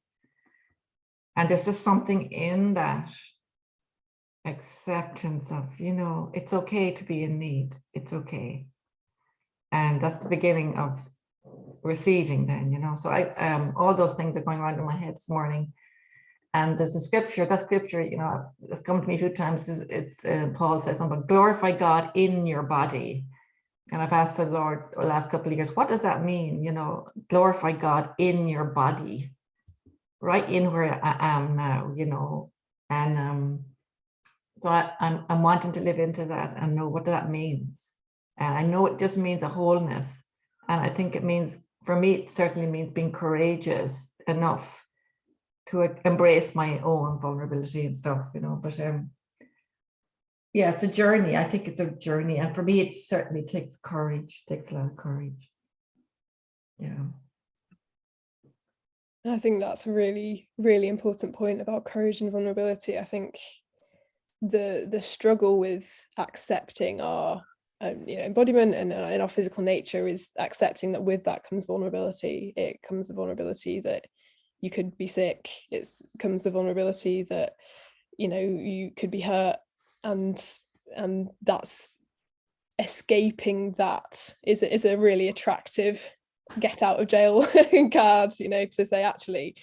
Speaker 10: And there's just something in that acceptance of, it's okay to be in need. It's okay. And that's the beginning of receiving then, So I all those things are going around in my head this morning. And there's a scripture, that scripture, it's come to me a few times. It's Paul says something, glorify God in your body. And I've asked the Lord the last couple of years, what does that mean? Glorify God in your body, right in where I am now, And so I'm wanting to live into that and know what that means. And I know it just means a wholeness. And I think it means, for me, it certainly means being courageous enough to embrace my own vulnerability and stuff, but yeah, it's a journey. I think it's a journey. And for me, it certainly takes courage, takes a lot of courage. Yeah.
Speaker 1: I think that's a really, really important point about courage and vulnerability. I think the struggle with accepting our embodiment and our physical nature is accepting that with that comes vulnerability. It comes the vulnerability that you could be sick. It comes the vulnerability that you could be hurt, and that's escaping. That is a really attractive get out of jail card, to say, actually,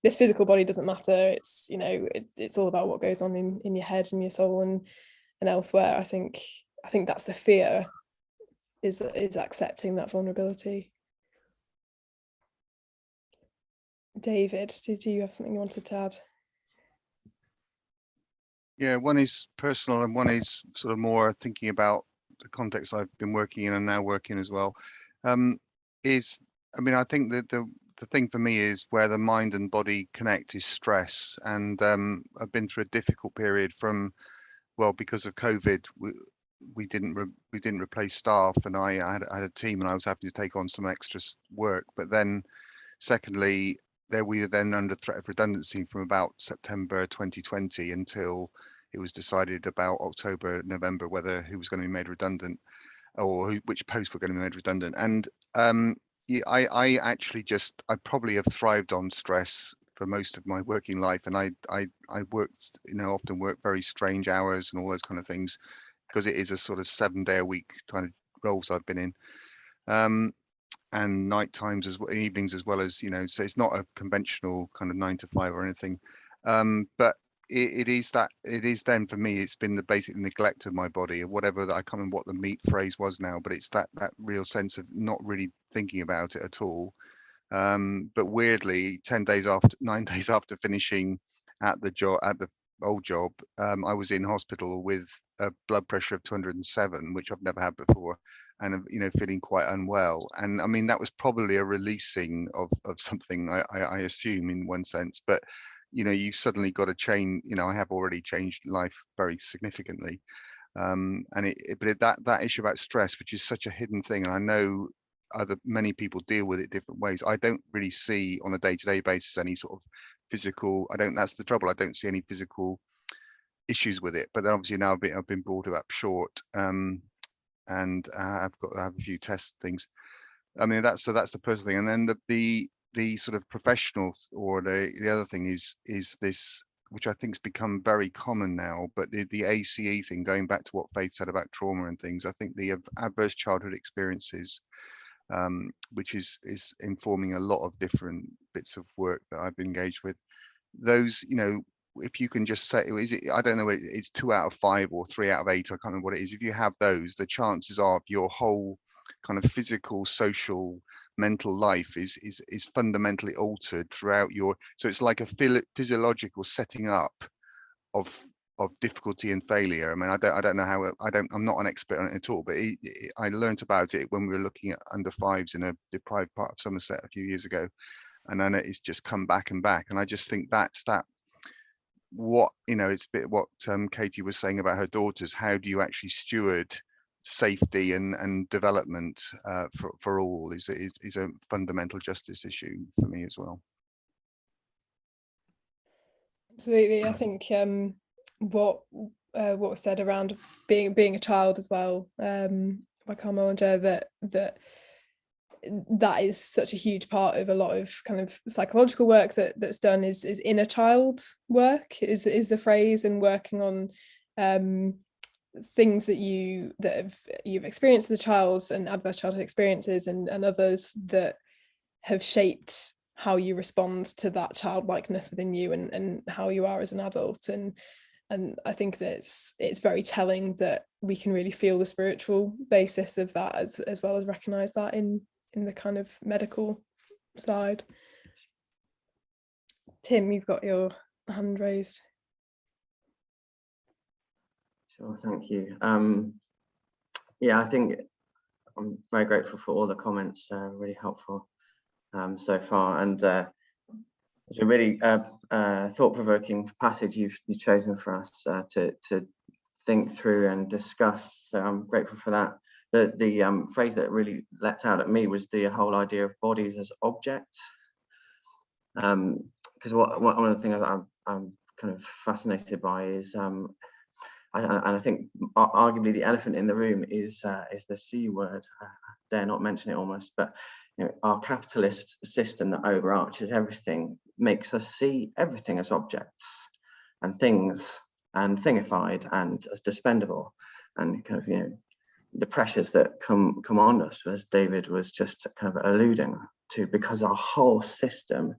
Speaker 1: this physical body doesn't matter. It's it's all about what goes on in your head and your soul and elsewhere. I think that's the fear, is accepting that vulnerability. David, did you have something you wanted to add?
Speaker 7: Yeah, one is personal and one is sort of more thinking about the context I've been working in and now working as well. I think that the thing for me is where the mind and body connect is stress. And I've been through a difficult period because of COVID. We didn't replace staff, and I had a team, and I was having to take on some extra work. But then, secondly, we were then under threat of redundancy from about September 2020 until it was decided about October, November who was going to be made redundant, or which posts were going to be made redundant. And I probably have thrived on stress for most of my working life, and I worked, often work very strange hours and all those kind of things, because it is a sort of 7-day-a-week kind of roles I've been in, and night times as well, evenings as well as, so it's not a conventional kind of 9 to 5 or anything, but it is then for me, it's been the basic neglect of my body, or whatever, that I can't remember what the meat phrase was now, but it's that real sense of not really thinking about it at all. But weirdly, 9 days after finishing at the old job, I was in hospital with a blood pressure of 207, which I've never had before, and feeling quite unwell. And I mean, that was probably a releasing of something, I assume, in one sense. But you suddenly got to change. I have already changed life very significantly, but that issue about stress, which is such a hidden thing, and I know many people deal with it different ways. I don't really see on a day-to-day basis any sort of physical. That's the trouble. I don't see any physical issues with it. But then obviously now I've been brought up short, and I have a few test things. I mean, that's the personal thing, and then the sort of professional, or the other thing is this, which I think has become very common now, but the ACE thing, going back to what Faith said about trauma and things. I think the adverse childhood experiences, which is informing a lot of different bits of work that I've been engaged with. Those, if you can just say, I don't know, it's 2 out of 5 or 3 out of 8, I can't remember what it is. If you have those, the chances are your whole kind of physical, social, mental life is fundamentally altered throughout so it's like a physiological setting up of difficulty and failure. I mean, I don't know how, I'm not an expert on it at all, but I learned about it when we were looking at under 5s in a deprived part of Somerset a few years ago, and then it's just come back and back. And I just think that's what, it's a bit what Katie was saying about her daughters. How do you actually steward safety and development for all is a fundamental justice issue for me as well.
Speaker 1: Absolutely. I think what was said around being a child as well, by Carmel and Joe, that is such a huge part of a lot of kind of psychological work that's done is inner child work is the phrase, and working on things that you've experienced as a child, and adverse childhood experiences and others that have shaped how you respond to that childlikeness within you and how you are as an adult. And I think that it's very telling that we can really feel the spiritual basis of that as well as recognize that in the kind of medical side. Tim, you've got your hand raised.
Speaker 11: Sure, thank you. Yeah, I think I'm very grateful for all the comments, really helpful so far, and it's a really thought-provoking passage you've chosen for us to think through and discuss. So I'm grateful for that. The phrase that really leapt out at me was the whole idea of bodies as objects, because one of the things I'm kind of fascinated by is, and I think arguably the elephant in the room is the C word. I dare not mention it almost, but our capitalist system that overarches everything makes us see everything as objects and things, and thingified and as dispendable, and kind of the pressures that come on us, as David was just kind of alluding to, because our whole system,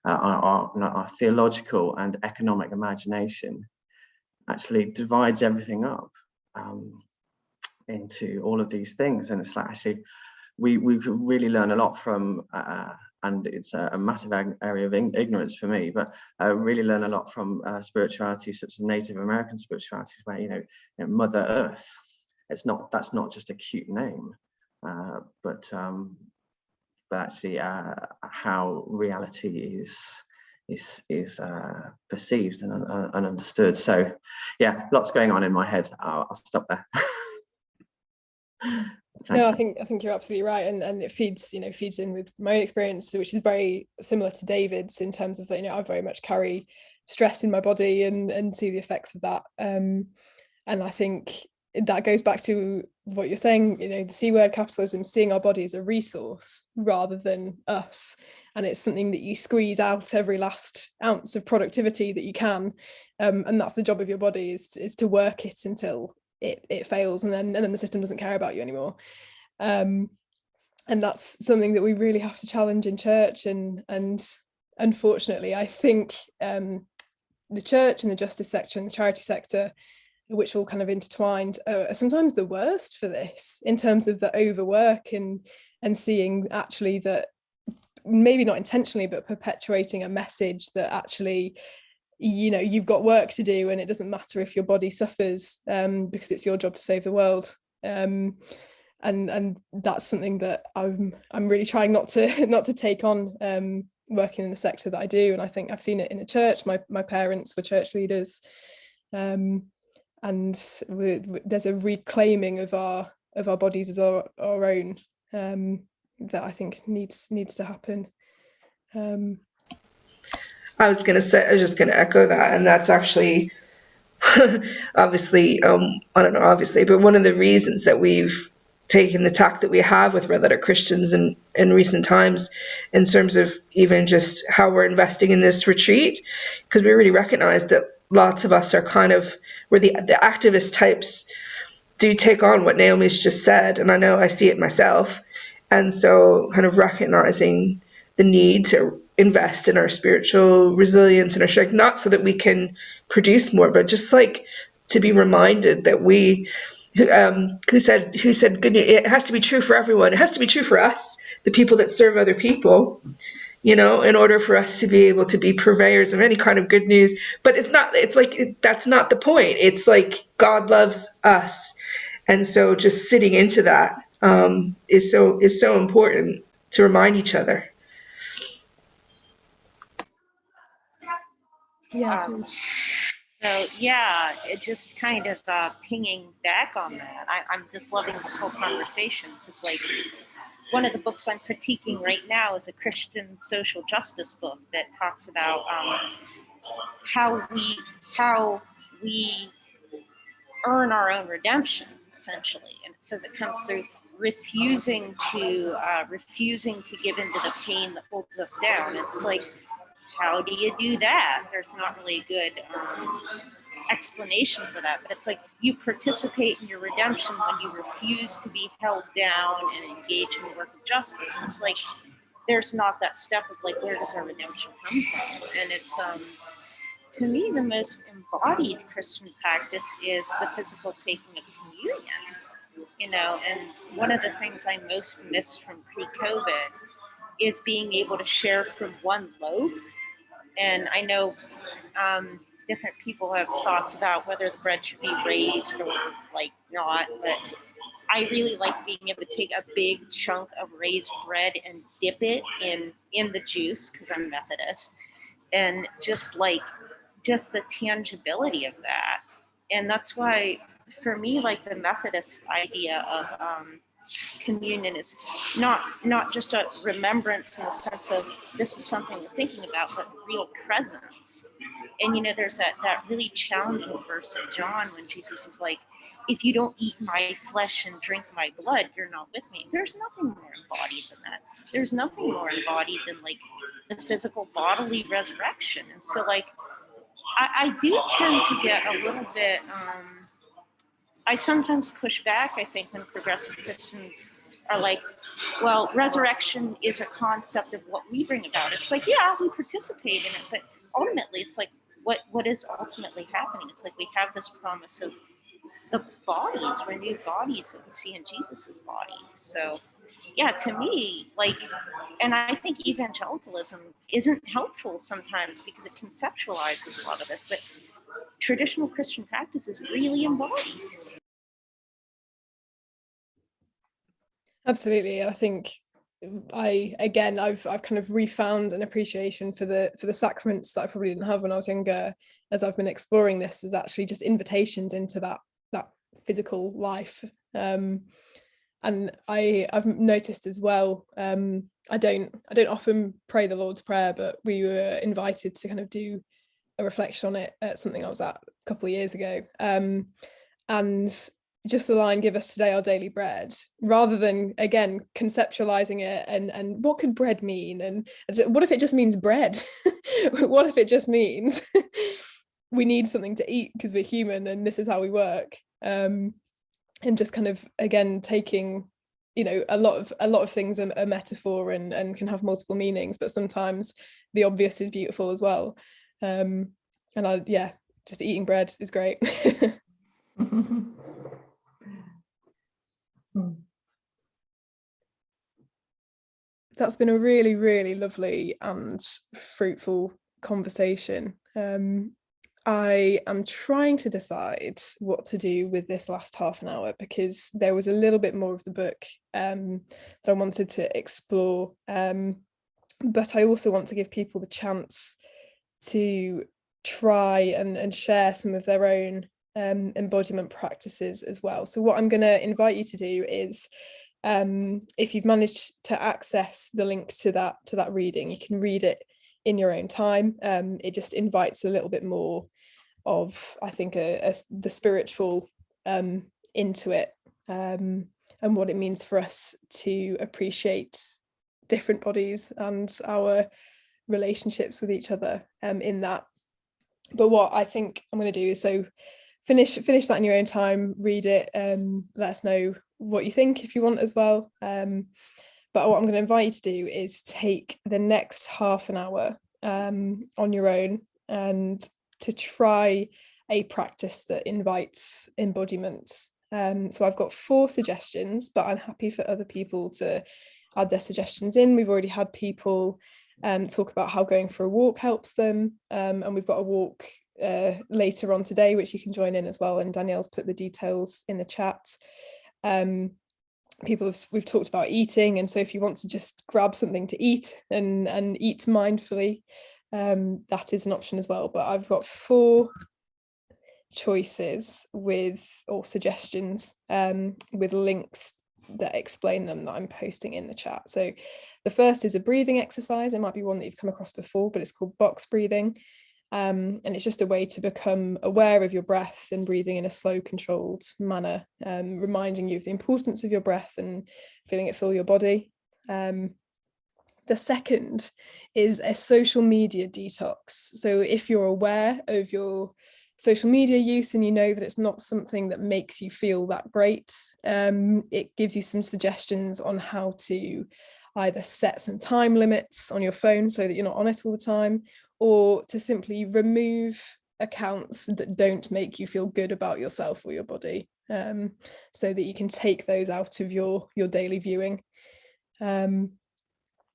Speaker 11: our theological and economic imagination actually divides everything up into all of these things. And it's like, actually, we could really learn a lot from and it's a massive area of ignorance for me. But I really learn a lot from spirituality such as Native American spiritualities, where you know, Mother Earth. That's not just a cute name, but actually how reality is perceived and understood. So yeah, lots going on in my head. I'll stop there.
Speaker 1: No, I think you're absolutely right, and it feeds in with my own experience, which is very similar to David's in terms of, I very much carry stress in my body and see the effects of that, and I think that goes back to what you're saying, the C word, capitalism, seeing our body as a resource rather than us, and it's something that you squeeze out every last ounce of productivity that you can, and that's the job of your body, is to work it until it fails, and then the system doesn't care about you anymore, and that's something that we really have to challenge in church, and unfortunately I think the church and the justice sector and the charity sector, which all kind of intertwined, are sometimes the worst for this, in terms of the overwork and seeing actually that, maybe not intentionally, but perpetuating a message that actually, you've got work to do, and it doesn't matter if your body suffers, because it's your job to save the world, and that's something that I'm really trying not to take on, working in the sector that I do. And I think I've seen it in the church. My parents were church leaders, and there's a reclaiming of our bodies as our own, that I think needs to happen.
Speaker 2: I was just going to echo that, and that's actually obviously, I don't know, obviously, but one of the reasons that we've taken the tack that we have with Red Letter Christians in recent times, in terms of even just how we're investing in this retreat, because we really recognize that lots of us are we're the activist types do take on what Naomi's just said, and I know I see it myself, and so kind of recognizing the need to invest in our spiritual resilience and our strength, not so that we can produce more, but just like to be reminded that who said good news, it has to be true for everyone. It has to be true for us, the people that serve other people, in order for us to be able to be purveyors of any kind of good news. But that's not the point. It's like God loves us, and so just sitting into that is so important to remind each other.
Speaker 1: Yeah.
Speaker 4: So yeah, it just kind of pinging back on that. I'm just loving this whole conversation, because like one of the books I'm critiquing right now is a Christian social justice book that talks about how we earn our own redemption, essentially, and it says it comes through refusing to give into the pain that holds us down. And it's like, how do you do that? There's not really a good explanation for that, but it's like you participate in your redemption when you refuse to be held down and engage in the work of justice. And it's like there's not that step of like, where does our redemption come from? And it's to me, the most embodied Christian practice is the physical taking of communion. And one of the things I most miss from pre-COVID is being able to share from one loaf. And I know different people have thoughts about whether the bread should be raised or like not, but I really like being able to take a big chunk of raised bread and dip it in the juice, because I'm Methodist, and just the tangibility of that. And that's why, for me, like the Methodist idea of communion is not just a remembrance in the sense of this is something we're thinking about, but real presence. And there's that really challenging verse in John when Jesus is like, if you don't eat my flesh and drink my blood, you're not with me. There's nothing more embodied than that. There's nothing more embodied than like the physical bodily resurrection. And so like I do tend to get a little bit I sometimes push back, I think, when progressive Christians are like, well, resurrection is a concept of what we bring about. It's like, yeah, we participate in it, but ultimately it's like, what is ultimately happening? It's like we have this promise of the bodies, renewed bodies that we see in Jesus's body. So yeah, to me, like, and I think evangelicalism isn't helpful sometimes because it conceptualizes a lot of this, but traditional Christian practice is really embodied.
Speaker 1: Absolutely. I think I've kind of refound an appreciation for the sacraments that I probably didn't have when I was younger, as I've been exploring this, as actually just invitations into that physical life. And I've noticed as well, I don't often pray the Lord's Prayer, but we were invited to kind of do a reflection on it at something I was at a couple of years ago. And just the line, "Give us today our daily bread," rather than, again, conceptualizing it and what could bread mean? And what if it just means bread? What if it just means we need something to eat because we're human and this is how we work? And just kind of, again, taking, you know, a lot of things are a metaphor and can have multiple meanings, but sometimes the obvious is beautiful as well. And just eating bread is great. That's been a really, really lovely and fruitful conversation. I am trying to decide what to do with this last half an hour, because there was a little bit more of the book that I wanted to explore. But I also want to give people the chance to try and share some of their own embodiment practices as well. So what I'm going to invite you to do is, if you've managed to access the link to that reading, you can read it in your own time. It just invites a little bit more of, I think, the spiritual into it, and what it means for us to appreciate different bodies and our relationships with each other in that. But what I think I'm going to do is, so finish that in your own time, read it, let us know what you think if you want as well. But what I'm going to invite you to do is take the next half an hour on your own and to try a practice that invites embodiment. So I've got 4 suggestions, but I'm happy for other people to add their suggestions in. We've already had people talk about how going for a walk helps them, and we've got a walk later on today which you can join in as well, and Danielle's put the details in the chat. We've talked about eating, and so if you want to just grab something to eat and eat mindfully, that is an option as well. But I've got 4 choices or suggestions with links that explain them that I'm posting in the chat. So the first is a breathing exercise. It might be one that you've come across before, but it's called box breathing. And it's just a way to become aware of your breath and breathing in a slow, controlled manner, reminding you of the importance of your breath and feeling it fill your body. The second is a social media detox. So if you're aware of your social media use and you know that it's not something that makes you feel that great, it gives you some suggestions on how to either set some time limits on your phone so that you're not on it all the time, or to simply remove accounts that don't make you feel good about yourself or your body, so that you can take those out of your daily viewing.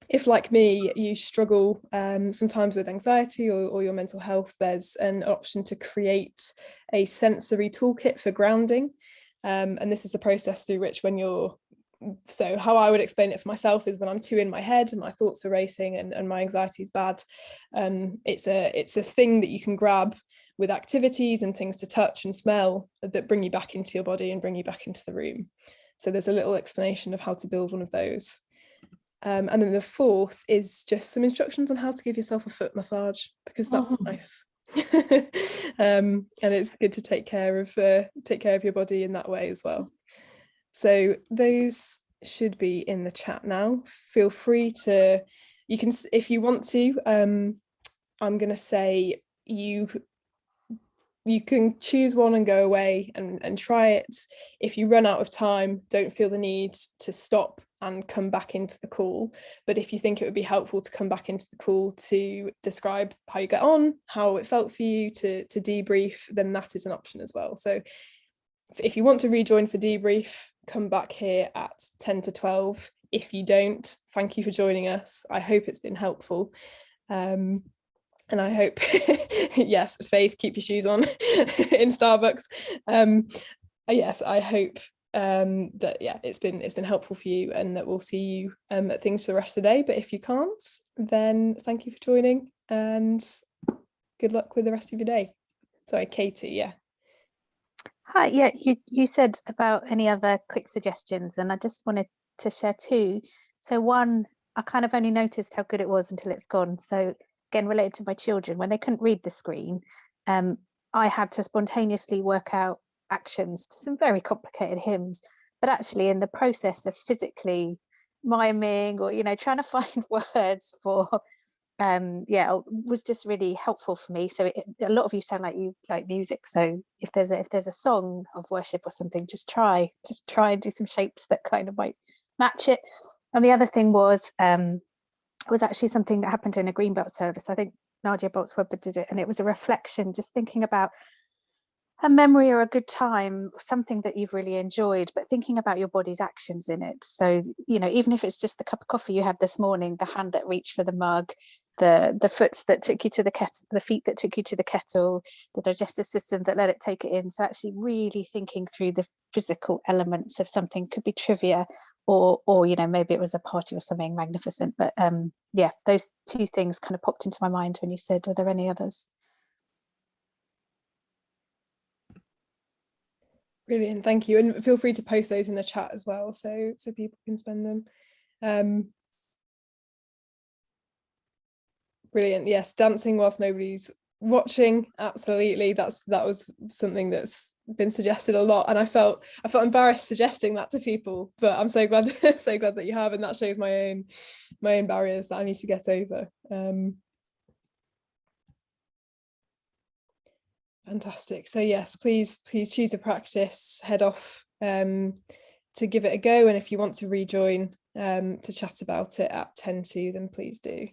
Speaker 1: If, like me, you struggle sometimes with anxiety or your mental health, there's an option to create a sensory toolkit for grounding. And this is the process through which so how I would explain it for myself is when I'm too in my head and my thoughts are racing and my anxiety is bad, it's a thing that you can grab with activities and things to touch and smell that bring you back into your body and bring you back into the room. So there's a little explanation of how to build one of those. And then the 4th is just some instructions on how to give yourself a foot massage, because that's nice. And it's good to take care of your body in that way as well. So those should be in the chat now. Feel free to, you can, if you want to, I'm going to say you can choose one and go away and try it. If you run out of time, don't feel the need to stop and come back into the call. But if you think it would be helpful to come back into the call to describe how you get on, how it felt for you, to debrief, then that is an option as well. So if you want to rejoin for debrief, come back here at 10 to 12. If you don't, thank you for joining us. I hope it's been helpful. And I hope, yes, Faith, keep your shoes on in Starbucks. Yes, I hope that, yeah, it's been helpful for you, and that we'll see you at things for the rest of the day. But if you can't, then thank you for joining, and good luck with the rest of your day. Sorry, Katie, yeah.
Speaker 8: Hi, yeah, you said about any other quick suggestions, and I just wanted to share two. So one, I kind of only noticed how good it was until it's gone. So again, related to my children, when they couldn't read the screen, I had to spontaneously work out actions to some very complicated hymns, but actually in the process of physically miming, or, you know, trying to find words for yeah, was just really helpful for me. So a lot of you sound like you like music, so if there's a song of worship or something, just try and do some shapes that kind of might match it. And the other thing was actually something that happened in a Greenbelt service. I think Nadia Boltzweber did it, and it was a reflection, just thinking about a memory or a good time, something that you've really enjoyed, but thinking about your body's actions in it. So, you know, even if it's just the cup of coffee you had this morning, the hand that reached for the mug, the foot that took you to the kettle, the feet that took you to the kettle, the digestive system that let it take it in. So actually really thinking through the physical elements of something. Could be trivia, or you know, maybe it was a party or something magnificent. But yeah, those two things kind of popped into my mind when you said, are there any others?
Speaker 1: Brilliant, thank you, and feel free to post those in the chat as well, so people can spend them. Brilliant, yes, dancing whilst nobody's watching, absolutely. That was something that's been suggested a lot, and I felt embarrassed suggesting that to people, but I'm so glad that you have, and that shows my own barriers that I need to get over. Fantastic. So yes, please choose to practice, head off to give it a go, and if you want to rejoin to chat about it at 10 to, then please do.